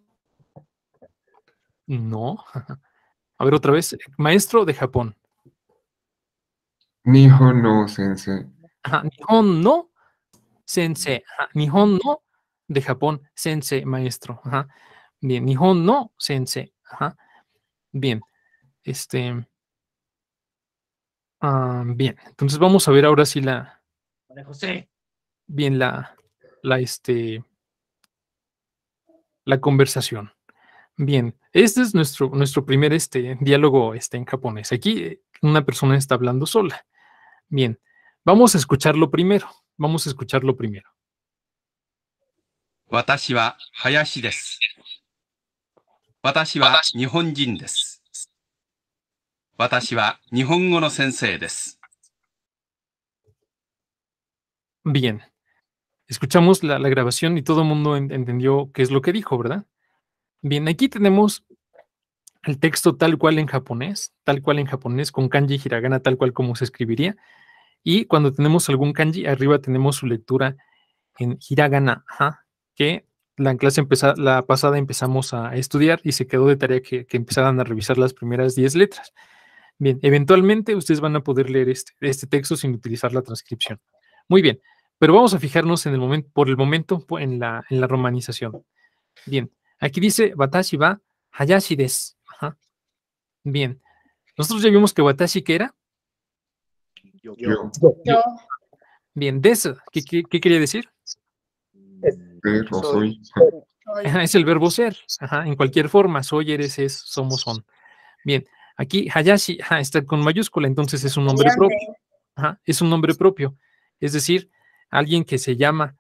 No. A ver otra vez. Maestro de Japón. Nihon no sensei. Ajá, Nihon no sensei. Ajá, Nihon no de Japón. Sensei, maestro. Ajá. Bien, Nihon no sensei. Ajá. Bien. Bien. Entonces vamos a ver ahora sí María José. bien la, este, la conversación. Bien, este es nuestro primer diálogo en japonés. Aquí una persona está hablando sola. Bien, vamos a escucharlo primero. Vamos a escucharlo primero. 私は林です。私は日本人です。私は日本語の先生です。 Bien, escuchamos la grabación y todo el mundo entendió qué es lo que dijo, ¿verdad? Bien, aquí tenemos el texto tal cual en japonés, con kanji y hiragana, tal cual como se escribiría. Y cuando tenemos algún kanji, arriba tenemos su lectura en hiragana, que la clase la pasada empezamos a estudiar y se quedó de tarea que empezaran a revisar las primeras 10 letras. Bien, eventualmente ustedes van a poder leer este texto sin utilizar la transcripción. Muy bien, pero vamos a fijarnos por el momento en la romanización. Bien, aquí dice Watashi wa Hayashi desu. Ajá. Bien, nosotros ya vimos que Watashi, ¿qué era? Yo. Yo Bien, desu, ¿qué quería decir? Ser o soy. soy. Ajá, es el verbo ser, ajá, en cualquier forma, soy, eres, es, somos, son. Bien, aquí Hayashi está con mayúscula, entonces es un nombre propio. Ajá, es un nombre propio, es decir, alguien que se llama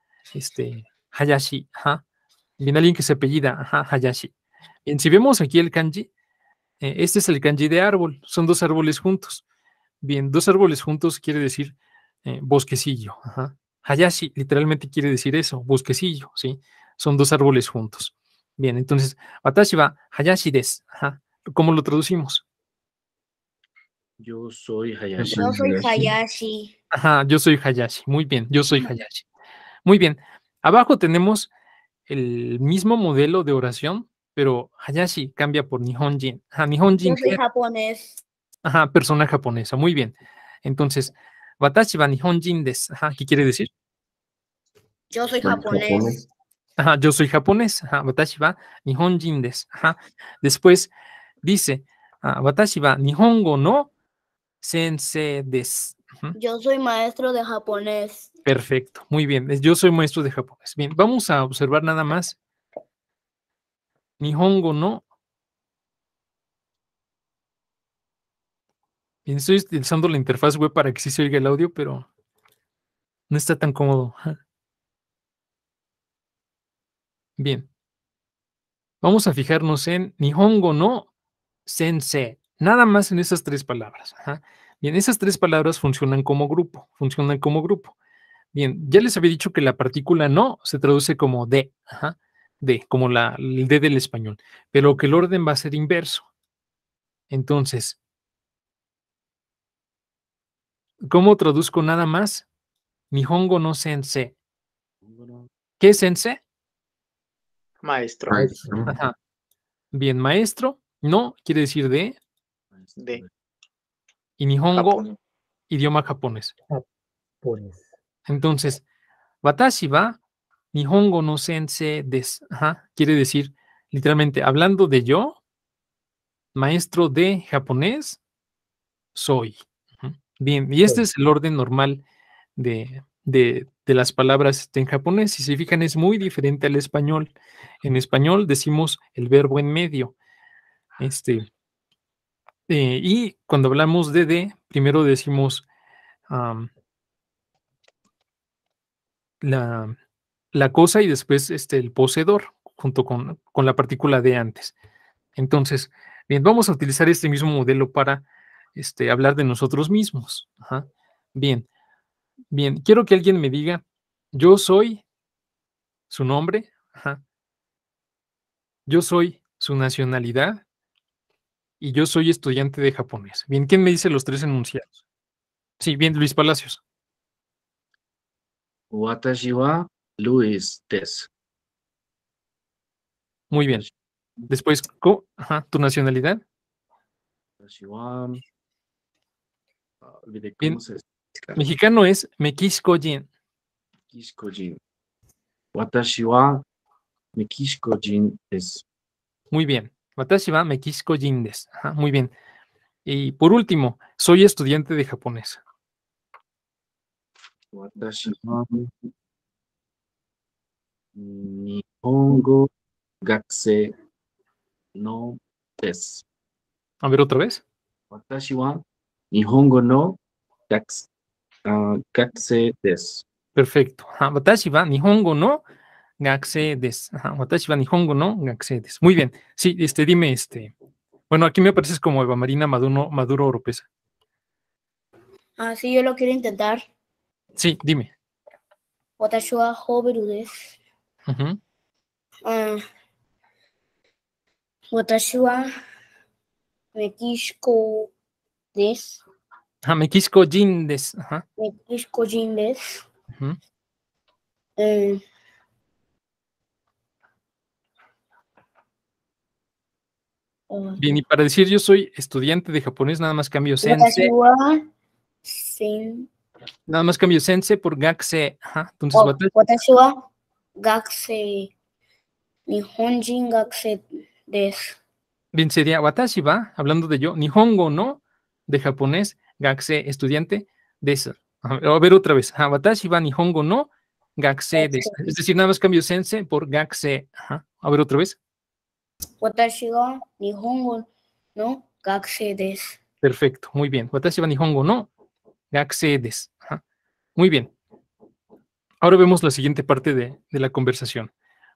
Hayashi, ajá. Bien, alguien que se apellida, ajá, Hayashi. Bien, si vemos aquí el kanji, este es el kanji de árbol, son dos árboles juntos. Bien, dos árboles juntos quiere decir bosquecillo, ajá. Hayashi literalmente quiere decir eso, bosquecillo, ¿sí? Son dos árboles juntos. Bien, entonces, watashi wa Hayashi desu. Ajá. ¿Cómo lo traducimos? Yo soy Hayashi. Yo soy Hayashi. Ajá, yo soy Hayashi. Muy bien, yo soy Hayashi. Muy bien. Abajo tenemos el mismo modelo de oración, pero Hayashi cambia por Nihonjin. Ajá, Nihonjin. Yo soy japonés. Ajá, persona japonesa. Muy bien. Entonces, watashi wa Nihonjin desu. Ajá, ¿qué quiere decir? Yo soy japonés. Ajá, yo soy japonés. Ajá, watashi wa Nihonjin desu. Ajá. Después dice, watashi wa Nihongo no sensei desu. Yo soy maestro de japonés. Perfecto, muy bien. Yo soy maestro de japonés. Bien, vamos a observar nada más. Nihongo no Bien, estoy utilizando la interfaz web para que sí se oiga el audio, pero no está tan cómodo. Bien. Vamos a fijarnos en Nihongo no Sensei. Nada más en esas 3 palabras. Ajá. Bien, esas 3 palabras funcionan como grupo. Funcionan como grupo. Bien, ya les había dicho que la partícula no se traduce como de. Ajá, de, como el de del español. Pero que el orden va a ser inverso. Entonces, ¿cómo traduzco nada más? Nihongo no Sensei. ¿Qué es Sensei? Maestro. Maestro. Ajá. Bien, maestro, no quiere decir de, De y Nihongo, Japón. idioma japonés. Japonés. Entonces, watashi wa Nihongo no sensei desu. Ajá, quiere decir, literalmente, hablando de yo, maestro de japonés, soy. Ujú. Bien, y este es el orden normal de las palabras en japonés. Si se fijan, es muy diferente al español. En español decimos el verbo en medio. Y cuando hablamos de, primero decimos la cosa y después el poseedor, junto con la partícula de antes. Entonces, bien, vamos a utilizar este mismo modelo para hablar de nosotros mismos. Ajá. Bien, bien, quiero que alguien me diga, yo soy su nombre, ajá, yo soy su nacionalidad y yo soy estudiante de japonés. Bien, ¿quién me dice los 3 enunciados? Sí, bien, Luis Palacios. Watashi wa Luis desu. Muy bien. Después, ajá, tu nacionalidad. Watashi wa... olvidé Bien, cómo se dice. mexicano es Mekishko-jin. Mekishko-jin. Watashi wa Mekishko-jin desu. Muy bien. Watashi wa Mekishko-jin desu. Ajá, muy bien. Y por último, soy estudiante de japonés. Watashi wa Nihongo gakusei no desu. A ver otra vez. Watashi wa Nihongo no gakusei desu. Perfecto. Ajá, watashi wa Nihongo no gakusei desu. Ajá, watashi wa Nihongo no gakusei desu. Muy bien. Sí, dime. Bueno, aquí me apareces como Eva Marina Maduro Oropesa. Ah, sí, yo lo quiero intentar. Sí, dime. Watashi wa Hoberu desu. Ujú. Watashi wa Mekishko desu. Ajá, Mekishko-jin desu. Ajá. Mekishko-jin desu. Ujú. Bien, y para decir yo soy estudiante de japonés, nada más cambio sensei. Nada más cambio sensei por gakusei. Ajá. Entonces, watashi wa gakusei Nihonjin gakusei desu. bien, sería watashi wa, hablando de yo, Nihongo no, de japonés, gakusei, estudiante, desu. A ver otra vez. Ajá, watashi wa Nihongo no, gakusei desu. Es decir, nada más cambio sensei por gakusei. Ajá. A ver otra vez. Watashi wa Nihongo no gakusei desu. Perfecto, muy bien. Watashi wa Nihongo no, gakusei desu. Ajá. Muy bien. Ahora vemos la siguiente parte de la conversación.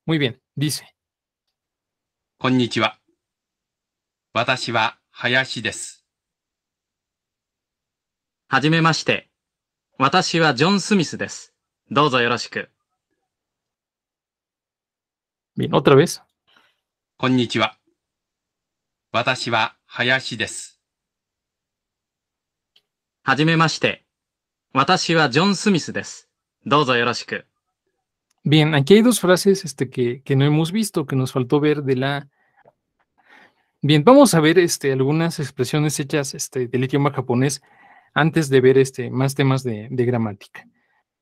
Muy bien, dice. こんにちは。私は林です。はじめまして。私はジョン・スミスです。どうぞよろしく。Bien, otra vez. こんにちは。私は林です。はじめまして。私はジョン・スミスです。どうぞよろしく。Bien, aquí hay 2 frases que no hemos visto, que nos faltó ver de la... Bien, vamos a ver algunas expresiones hechas del idioma japonés antes de ver más temas de gramática.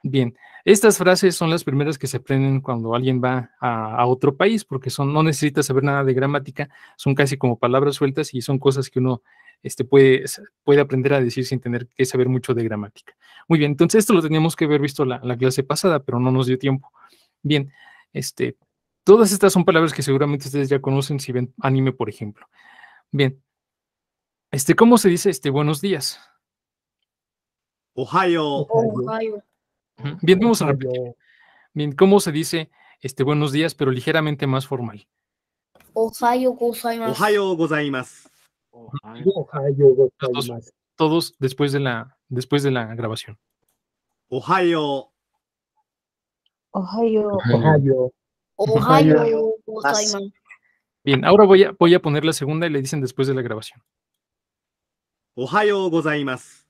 Bien, estas frases son las primeras que se aprenden cuando alguien va a otro país, porque no necesita saber nada de gramática, son casi como palabras sueltas y son cosas que uno puede aprender a decir sin tener que saber mucho de gramática. Muy bien, entonces esto lo teníamos que haber visto la clase pasada, pero no nos dio tiempo. Bien, todas estas son palabras que seguramente ustedes ya conocen si ven anime, por ejemplo. Bien, ¿Cómo se dice buenos días? Ohayo. Ohayo. Bien, vamos a repetir. Ohayo. Bien, ¿cómo se dice buenos días, pero ligeramente más formal? Ohayo gozaimasu. Ohayo gozaimasu. Ohayo gozaimasu. Todos después de la grabación. Ohayo. Ohayo. Ohayo. Ohayo gozaimasu. Bien, ahora voy a poner la segunda y le dicen después de la grabación. Ohayo gozaimasu.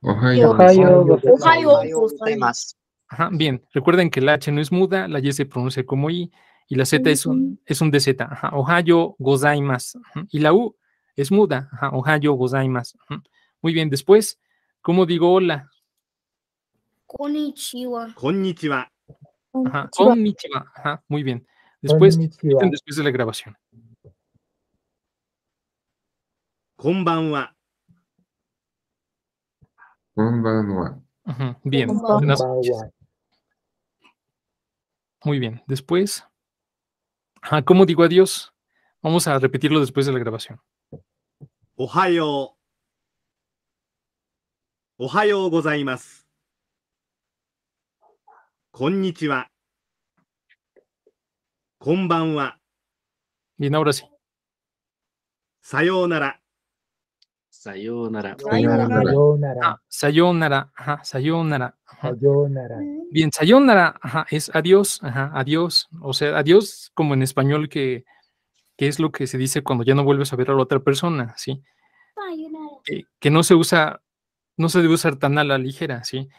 Ohayo. Ohayo Ohayo gozaimasu. Ajá, bien, recuerden que la H no es muda, la Y se pronuncia como I y la Z es un DZ. Ajá, Ohayo gozaimasu. Y la U es muda. Ajá, Ohayo gozaimasu. Muy bien, después, ¿cómo digo hola? Konnichiwa. Konnichiwa. Ajá, konnichiwa. Ajá, muy bien. Después, Konnichiwa. después de la grabación. Konbanwa. Konbanwa. Ajá, bien. Konbanwa. Muy bien. Después, ajá, ¿cómo digo adiós? Vamos a repetirlo después de la grabación. Ohayo. Ohayo gozaimasu. Konnichiwa. Konbanwa. Bien, ahora sí. Sayonara. Sayonara. Sayonara. Sayonara. Ajá, sayonara. Ajá. Sayonara. Bien, sayonara, ajá, es adiós, ajá, adiós. O sea, adiós como en español que es lo que se dice cuando ya no vuelves a ver a la otra persona, ¿sí? Que no se usa, no se debe usar tan a la ligera, ¿sí?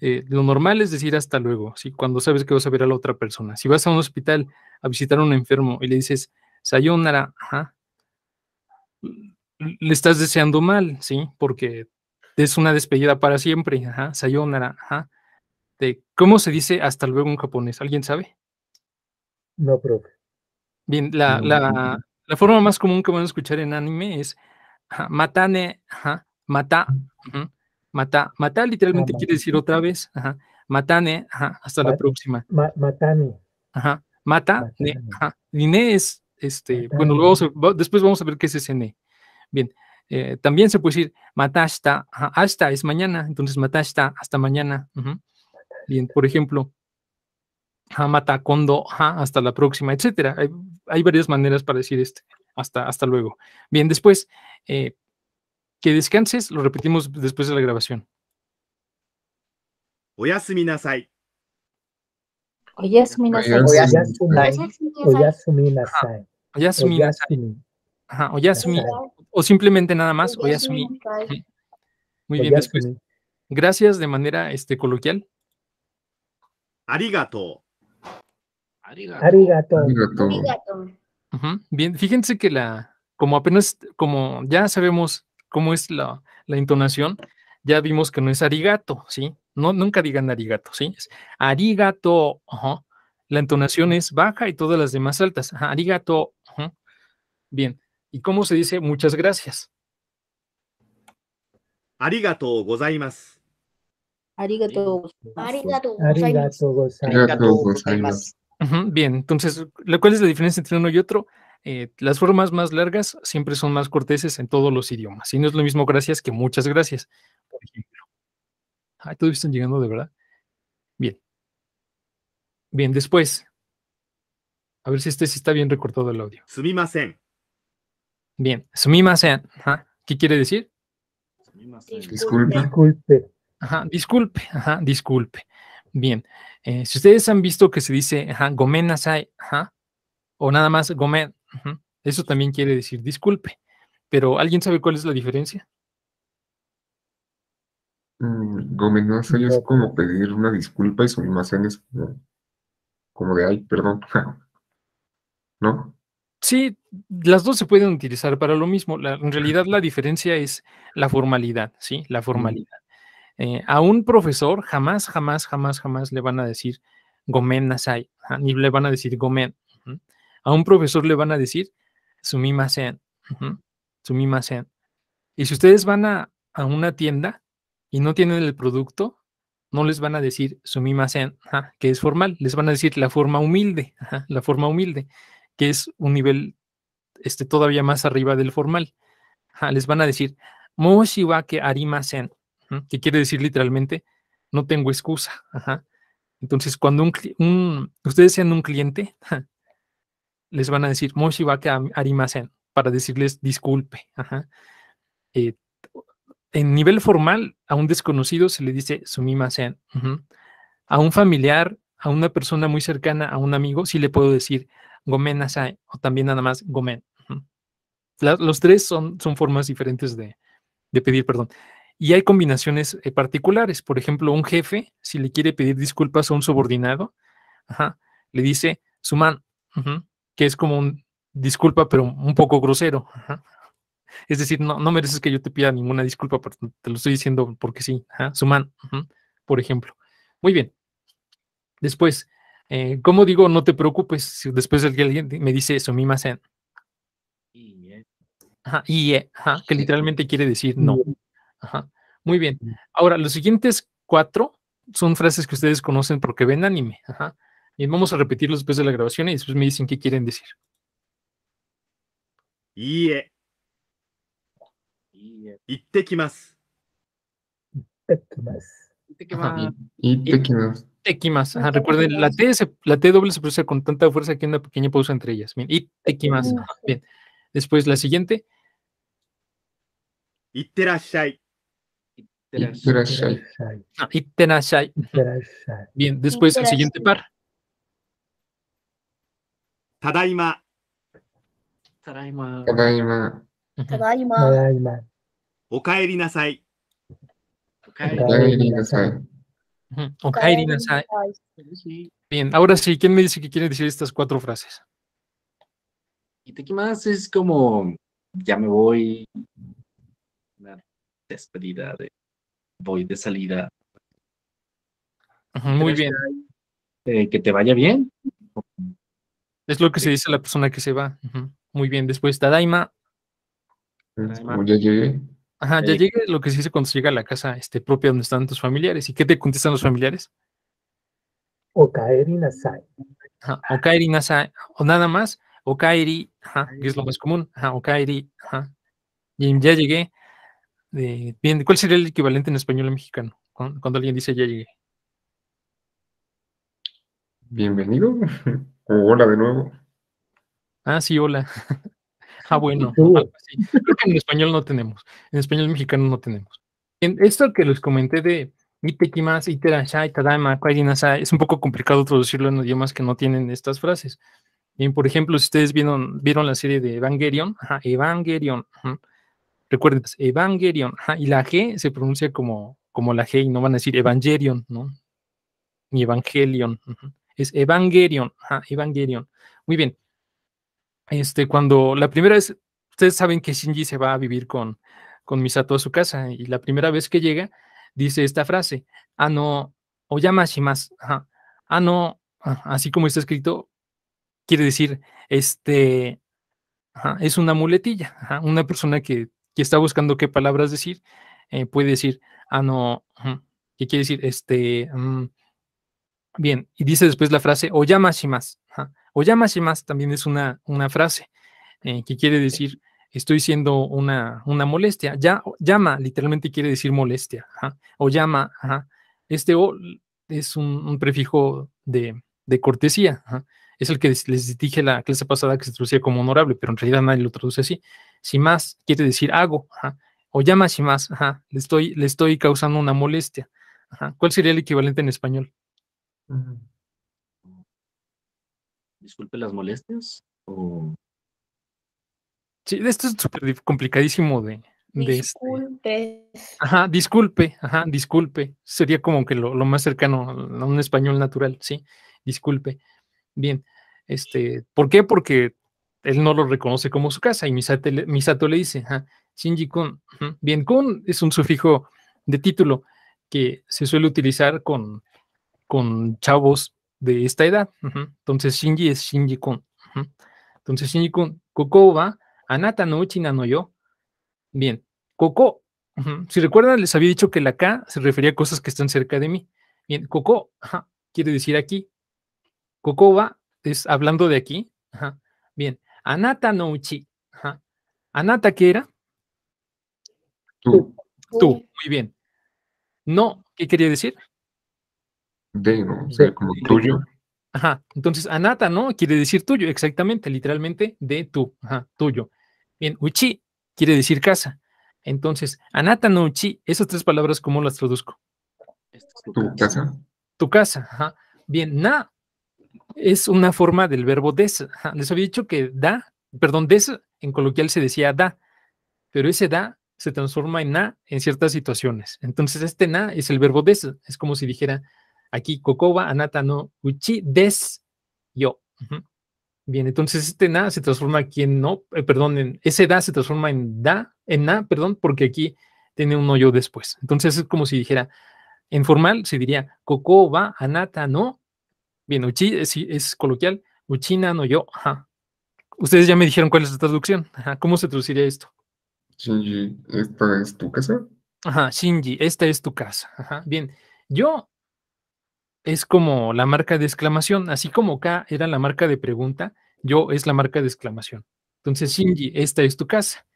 Lo normal es decir hasta luego, ¿sí? Cuando sabes que vas a ver a la otra persona. Si vas a un hospital a visitar a un enfermo y le dices sayonara, ajá, le estás deseando mal, ¿sí? Porque es una despedida para siempre, ajá, sayonara, ajá. ¿Cómo se dice hasta luego en japonés? ¿Alguien sabe? No, profe. Bien, la forma más común que van a escuchar en anime es ajá, matane, ajá, mata, mata, mata literalmente quiere decir otra vez, ajá, matane, ajá, hasta la próxima. Matane. Ajá, mata, ne, Matane. ajá, y ne es, bueno, después vamos a ver qué es ese ne. Bien, también se puede decir matashita, ajá, hasta es mañana, entonces matashita, hasta mañana. Bien, por ejemplo, mata kondo, hasta la próxima, etcétera. Hay varias maneras para decir hasta luego. Bien, después, que descanses, lo repetimos después de la grabación. Oyasumi nasai. Oyasumi nasai. Oyasumi nasai. Oyasumi nasai. Ajá, oyasumi. O simplemente nada más, oyasumi. Muy bien, después. Gracias de manera coloquial. Arigato. Arigato. Bien, fíjense que como ya sabemos cómo es la entonación, ya vimos que no es arigato, ¿sí? No, nunca digan arigato, ¿sí? Es arigato, ajá. La entonación es baja y todas las demás altas. Ajá, arigato, ajá. Bien, ¿y cómo se dice muchas gracias? Arigato gozaimasu. Arigato gozaimasu. Bien, entonces, ¿cuál es la diferencia entre uno y otro? Las formas más largas siempre son más corteses en todos los idiomas. Y no es lo mismo gracias que muchas gracias, por ejemplo. Todos están llegando de verdad. Bien. Bien, después. A ver si sí está bien recortado el audio. Sumimasen. Bien, sumimasen. ¿Qué quiere decir? Disculpe. Ajá, disculpe. Ajá, disculpe. Bien. Si ustedes han visto que se dice gomen nasai, o nada más gomen, eso también quiere decir disculpe. Pero ¿alguien sabe cuál es la diferencia? Gomen nasai es como pedir una disculpa y sumimasen es como de ay, perdón. ¿No? Sí, las dos se pueden utilizar para lo mismo. En realidad la diferencia es la formalidad, ¿sí? La formalidad. A un profesor jamás le van a decir gomen nasai, ni le van a decir gomen. A un profesor le van a decir sumimasen, sumimasen. Y si ustedes van a una tienda y no tienen el producto, no les van a decir sumimasen, que es formal, les van a decir la forma humilde, que es un nivel todavía más arriba del formal. les van a decir moshi wa ke arimasen, que quiere decir literalmente no tengo excusa. Entonces, cuando ustedes sean un cliente, les van a decir moshi wa ke arimasen para decirles disculpe. En nivel formal, a un desconocido se le dice sumimasen. A un familiar, a una persona muy cercana, a un amigo, sí le puedo decir gomen nasai o también nada más gomen. Los tres son formas diferentes de pedir perdón. Y hay combinaciones particulares. Por ejemplo, un jefe, si le quiere pedir disculpas a un subordinado, le dice suman, que es como un disculpa, pero un poco grosero. Es decir, no mereces que yo te pida ninguna disculpa, pero te lo estoy diciendo porque sí. Suman, por ejemplo. Muy bien. Después, ¿cómo digo no te preocupes si después de que alguien me dice sumimasen? Que literalmente quiere decir no. Muy bien. Ahora, los siguientes 4 son frases que ustedes conocen porque ven anime. Y vamos a repetirlos después de la grabación y después me dicen qué quieren decir. Ie. Ittekimasu. Itekimasu. Recuerden, la T doble se pronuncia con tanta fuerza que hay una pequeña pausa entre ellas. Bien, itekimasu. Bien. Después la siguiente. Itterashai. Itterashai. Bien, después el siguiente par. Tadaima. Tadaima. Tadaima. Okaeri nasai. Okaeri nasai. Okaeri nasai. Bien, ahora sí, ¿quién me dice que quiere decir estas 4 frases? Itekimasu es como ya me voy, una despedida voy de salida. Muy bien. Que te vaya bien. Es lo que se dice a la persona que se va. Muy bien, después Tadaima. Ya llegué. Ya llegué, lo que se dice cuando se llega a la casa propia donde están tus familiares. ¿Y qué te contestan los familiares? Okaeri nasai. Okaeri nasai. O nada más, okaeri, que es lo más común. Okaeri. Y ya llegué. Bien, ¿cuál sería el equivalente en español y mexicano? Cuando alguien dice ya llegué. Bienvenido. Hola de nuevo. Sí, hola. Bueno, algo así. Creo que en español no tenemos. En español mexicano no tenemos. Bien, esto que les comenté de itekimasu, itterashai, tadaima, okaeri nasai, es un poco complicado traducirlo en idiomas que no tienen estas frases. Bien, por ejemplo, si ustedes vieron la serie de Evangelion, Evangelion, recuerden, Evangelion, y la G se pronuncia como la G y no van a decir Evangelion, ¿no? Ni Evangelion, es Evangelion, Evangelion. Muy bien. Cuando la primera vez, ustedes saben que Shinji se va a vivir con Misato a su casa, y la primera vez que llega, dice esta frase, no, oyama shimasu, no, así como está escrito, quiere decir, es una muletilla, una persona que está buscando qué palabras decir, puede decir, no, ¿qué quiere decir? Bien, y dice después la frase, oyama shimasu, oyama shimasu también es una frase, que quiere decir, estoy siendo una molestia. Llama literalmente quiere decir molestia. O llama. Este o es un prefijo de cortesía. Es el que les dije la clase pasada que se traducía como honorable, pero en realidad nadie lo traduce así. Shimas quiere decir hago. O llama shimas. Le estoy causando una molestia. ¿Cuál sería el equivalente en español? Disculpe las molestias. Sí, esto es súper complicadísimo de Disculpe. Disculpe. Sería como que lo más cercano a un español natural, sí. Disculpe. Bien. ¿Por qué? Porque él no lo reconoce como su casa y Misato le dice, Shinji-kun. Bien, kun es un sufijo de título que se suele utilizar con chavos de esta edad. Entonces, Shinji es Shinji-kun. Entonces, Shinji-kun, koko wa anata no uchi na no yo. Bien, koko. Si recuerdan, les había dicho que la K se refería a cosas que están cerca de mí. Bien, koko quiere decir aquí. Koko wa es hablando de aquí. Bien, anata no uchi. Anata, ¿qué era? Tú. Tú, muy bien. No, ¿qué quería decir? De, ¿no? O sea, como tuyo. Ajá, entonces anata, ¿no? Quiere decir tuyo, exactamente, literalmente de tú, ajá, tuyo. Bien, uchi quiere decir casa. Entonces, anata no uchi, esas tres palabras, ¿cómo las traduzco? Tu casa. Tu casa, ajá. Bien, na es una forma del verbo des. Ajá. Les había dicho que da, perdón, des en coloquial se decía da, pero ese da se transforma en na en ciertas situaciones. Entonces, este na es el verbo des, es como si dijera aquí, kokoba, anata no uchi des yo. Ujú. Bien, entonces este na se transforma aquí en no, perdón, ese da se transforma en da, en na, perdón, porque aquí tiene un no yo después. Entonces es como si dijera, en formal se diría kokoba, anata no. Bien, uchi es coloquial, uchina no yo. Ajá. Ustedes ya me dijeron cuál es la traducción. Ajá. ¿Cómo se traduciría esto? Shinji, ¿esta es tu casa? Ajá, Shinji, esta es tu casa. Ajá. Bien, yo es como la marca de exclamación, así como K era la marca de pregunta, yo es la marca de exclamación. Entonces, Shinji, esta es tu casa.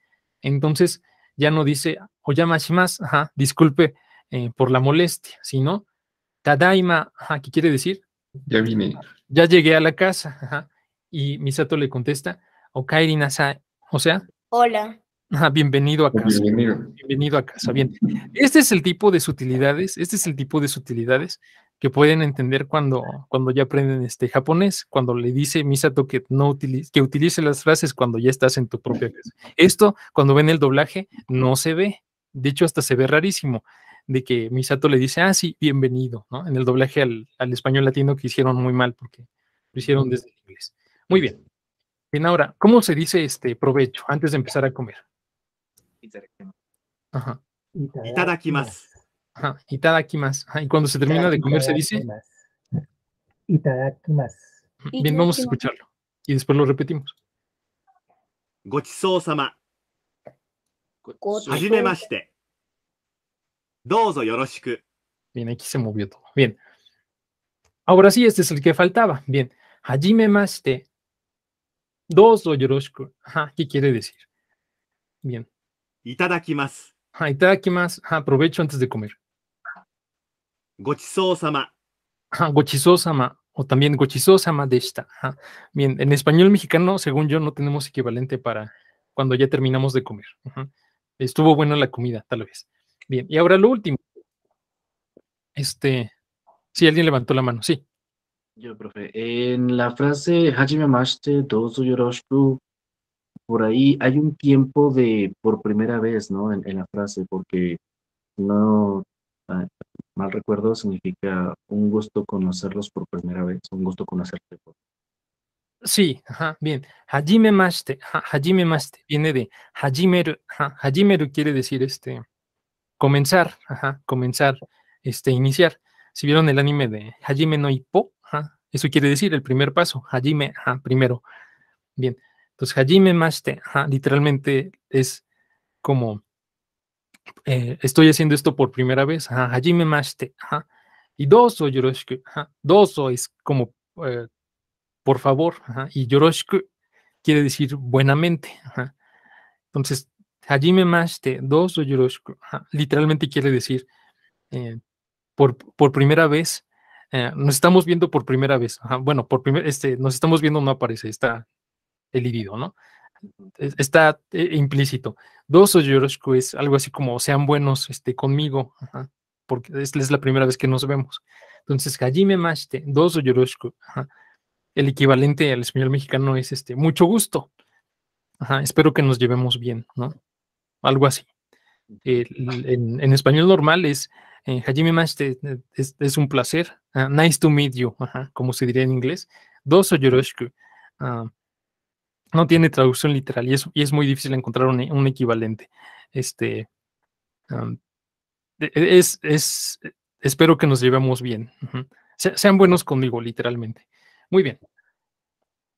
Entonces, ya no dice oyama shimasu, ajá, disculpe por la molestia, sino tadaima, ajá, ¿qué quiere decir? Ya vine. Ya llegué a la casa, ajá. Y Misato le contesta, okaeri nasai, o sea, Hola. ajá, bienvenido a casa. Bienvenido. Bienvenido a casa. Bien, este es el tipo de sutilidades, que pueden entender cuando ya aprenden japonés, cuando le dice Misato que que utilice las frases cuando ya estás en tu propia casa. Esto, cuando ven el doblaje, no se ve. De hecho, hasta se ve rarísimo de que Misato le dice, sí, bienvenido, ¿no? En el doblaje al español latino que hicieron muy mal porque lo hicieron desde el inglés. Muy bien. Bien, ahora, ¿cómo se dice provecho antes de empezar a comer? Ajá. Itadakimasu. Ajá, itadakimasu. Ajá, y cuando se termina de comer se dice. Itadakimasu. Bien, vamos a escucharlo. Y después lo repetimos. Gochisou-sama. Hajimemashite. Douzo yoroshiku. Bien, aquí se movió todo. Bien. Ahora sí, este es el que faltaba. Bien. Hajimemashite. Douzo yoroshiku. Ajá, ¿qué quiere decir? Bien. Itadakimasu. Ajá, itadakimasu. Ajá, aprovecho antes de comer. Gochisou-sama. Ajá, gochizou-sama. O también gochizou-sama deshita. Ajá. Bien, en español mexicano, según yo, no tenemos equivalente para cuando ya terminamos de comer. Ajá. Estuvo buena la comida, tal vez. Bien, y ahora lo último. Sí, alguien levantó la mano, sí. Yo, profe, en la frase Hajime Mashite, Dozo Yoroshiku, por ahí hay un tiempo de por primera vez, ¿no? En la frase, porque no, mal recuerdo, significa un gusto conocerlos por primera vez, un gusto conocerte. Sí, ajá, bien. Hajime mashite, hajime mashite, viene de hajimeru. Hajimeru quiere decir comenzar, comenzar, iniciar. Si vieron el anime de Hajime no Ippo, eso quiere decir el primer paso, hajime, primero. Bien, entonces hajime mashite, literalmente es como estoy haciendo esto por primera vez, hajime mashite, y dozo yoroshiku, dozo es como por favor, y yoroshiku quiere decir buenamente. Entonces, hajime mashite, dozo yoroshiku, literalmente quiere decir por primera vez, nos estamos viendo por primera vez. Bueno, nos estamos viendo no aparece, está elidido, ¿no? Está implícito. Dozo yoroshiku es algo así como sean buenos conmigo, porque es la primera vez que nos vemos. Entonces, hajime mashite, dozo yoroshiku, el equivalente al español mexicano es mucho gusto. Espero que nos llevemos bien, ¿no? Algo así. En español normal es hajime mashite, es un placer. Nice to meet you, como se diría en inglés. Dozo yoroshiku. No tiene traducción literal y es muy difícil encontrar un equivalente. Espero que nos llevemos bien. Sean buenos conmigo, literalmente. Muy bien.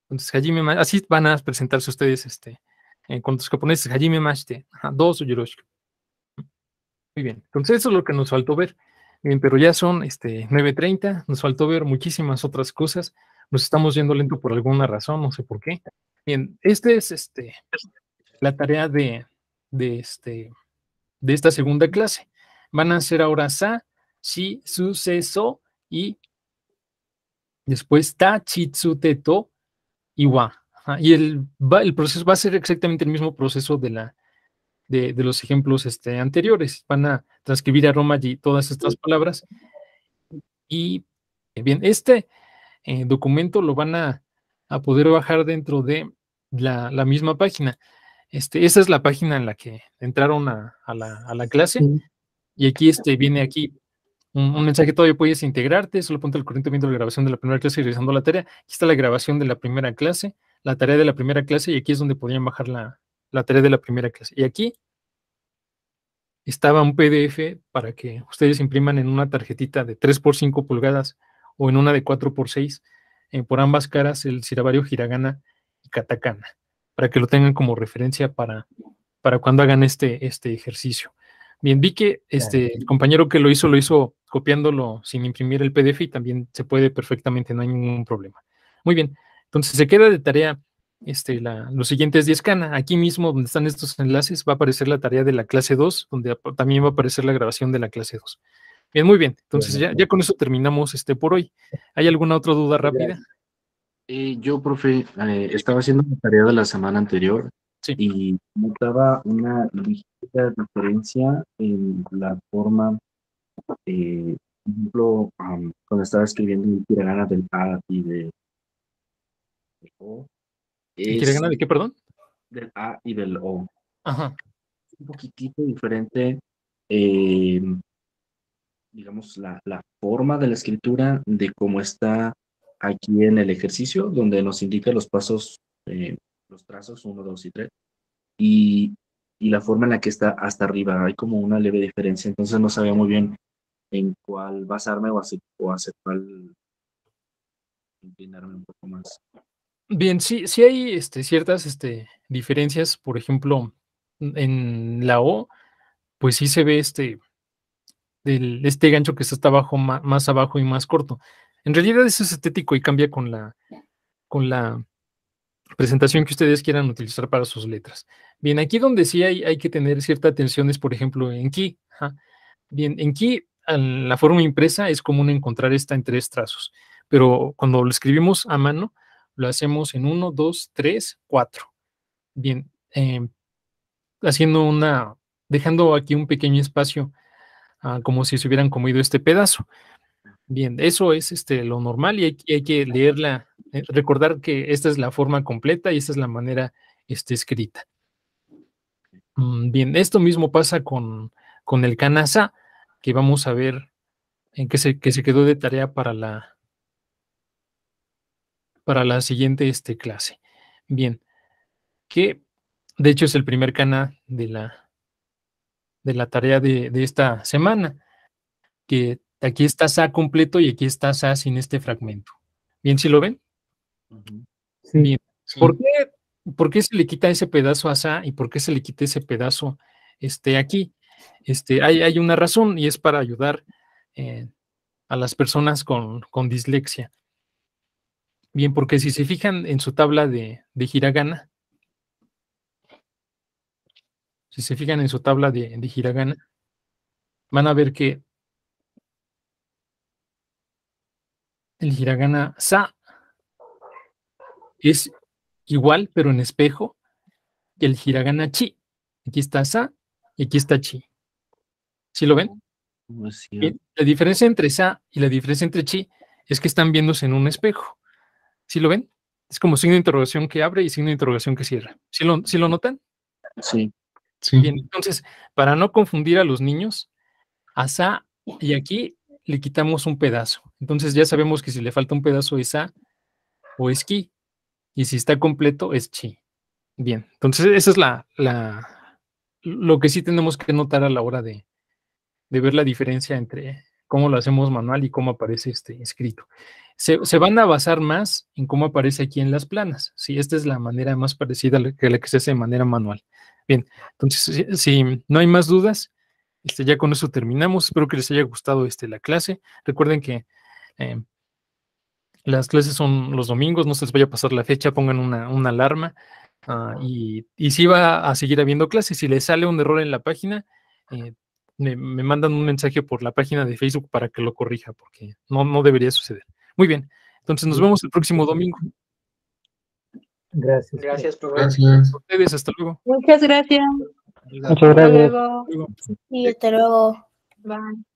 Entonces, hajime, así van a presentarse ustedes con los japoneses. Hajime mashite, dozo yoroshiku. Muy bien. Entonces, eso es lo que nos faltó ver. Bien, pero ya son 9:30. Nos faltó ver muchísimas otras cosas. Nos estamos yendo lento por alguna razón, no sé por qué. Bien, es la tarea de de esta segunda clase. Van a ser ahora sa, shi, su, se, so y después ta, chi, tsu, te, to y wa. Ajá, y el proceso va a ser exactamente el mismo proceso de los ejemplos anteriores. Van a transcribir a Romaji todas estas palabras. Y bien, este documento lo van a poder bajar dentro de la misma página. Esa es la página en la que entraron a la clase. Y aquí viene aquí un mensaje: todavía puedes integrarte, solo ponte al corriente viendo la grabación de la primera clase y revisando la tarea. Aquí está la grabación de la primera clase, la tarea de la primera clase, y aquí es donde podrían bajar la tarea de la primera clase. Y aquí estaba un PDF para que ustedes impriman en una tarjetita de 3 por 5 pulgadas o en una de 4 por 6, por ambas caras, el silabario hiragana y katakana, para que lo tengan como referencia para cuando hagan este ejercicio. Bien, vi que el compañero que lo hizo copiándolo sin imprimir el PDF, y también se puede perfectamente, no hay ningún problema. Muy bien, entonces se queda de tarea los siguientes 10 Kana. Aquí mismo donde están estos enlaces va a aparecer la tarea de la clase 2, donde también va a aparecer la grabación de la clase 2. Bien, muy bien, entonces ya con eso terminamos por hoy. ¿Hay alguna otra duda rápida? Yo, profe, estaba haciendo la tarea de la semana anterior y notaba una ligera diferencia en la forma, por ejemplo, cuando estaba escribiendo el hiragana del A y del O. ¿El hiragana de qué, perdón? Del A y del O. Ajá. Un poquitito diferente, digamos, la forma de la escritura de cómo está aquí en el ejercicio, donde nos indica los pasos, los trazos 1, 2 y 3, y la forma en la que está hasta arriba. Hay como una leve diferencia, entonces no sabía muy bien en cuál basarme o hacer cuál inclinarme un poco más. Bien, sí hay ciertas diferencias. Por ejemplo, en la O, pues sí se ve este gancho que está hasta abajo, más abajo y más corto. En realidad eso es estético y cambia con la presentación que ustedes quieran utilizar para sus letras. Bien, aquí donde sí hay que tener cierta atención es, por ejemplo, en Ki. Bien, en Ki, la forma impresa es común encontrar esta en 3 trazos, pero cuando lo escribimos a mano, lo hacemos en 1, 2, 3, 4. Bien, dejando aquí un pequeño espacio, como si se hubieran comido este pedazo. Bien, eso es lo normal, y hay que leerla, recordar que esta es la forma completa y esta es la manera escrita. Bien, esto mismo pasa con el kanasa, que vamos a ver en que se quedó de tarea para la siguiente clase. Bien, que de hecho es el primer kana de la tarea de esta semana, que aquí está sa completo y aquí está sa sin este fragmento. Bien, ¿sí lo ven? Sí. Bien. ¿Por qué se le quita ese pedazo a sa y por qué se le quita ese pedazo aquí? Hay una razón, y es para ayudar a las personas con dislexia. Bien, porque si se fijan en su tabla de hiragana, van a ver que el hiragana sa es igual, pero en espejo, que el hiragana chi. Aquí está sa y aquí está chi. ¿Sí lo ven? Bien, la diferencia entre sa y la diferencia entre chi es que están viéndose en un espejo. ¿Sí lo ven? Es como signo de interrogación que abre y signo de interrogación que cierra. ¿Sí lo notan? Sí. Bien, entonces, para no confundir a los niños, a sa y aquí le quitamos un pedazo. Entonces ya sabemos que si le falta un pedazo es sa o es ki, y si está completo es chi. Bien, entonces esa es lo que sí tenemos que notar a la hora de ver la diferencia entre cómo lo hacemos manual y cómo aparece escrito. Se van a basar más en cómo aparece aquí en las planas. Sí, esta es la manera más parecida a la que se hace de manera manual. Bien, entonces, si no hay más dudas, ya con eso terminamos. Espero que les haya gustado la clase. Recuerden que las clases son los domingos, no se les vaya a pasar la fecha, pongan una alarma, y sí va a seguir habiendo clases. Si les sale un error en la página, me mandan un mensaje por la página de Facebook para que lo corrija, porque no debería suceder. Muy bien, entonces nos vemos el próximo domingo. Gracias. Gracias, profe. Gracias. A ustedes, hasta luego. Muchas gracias. Muchas Hasta gracias. luego. Y hasta luego. Bye.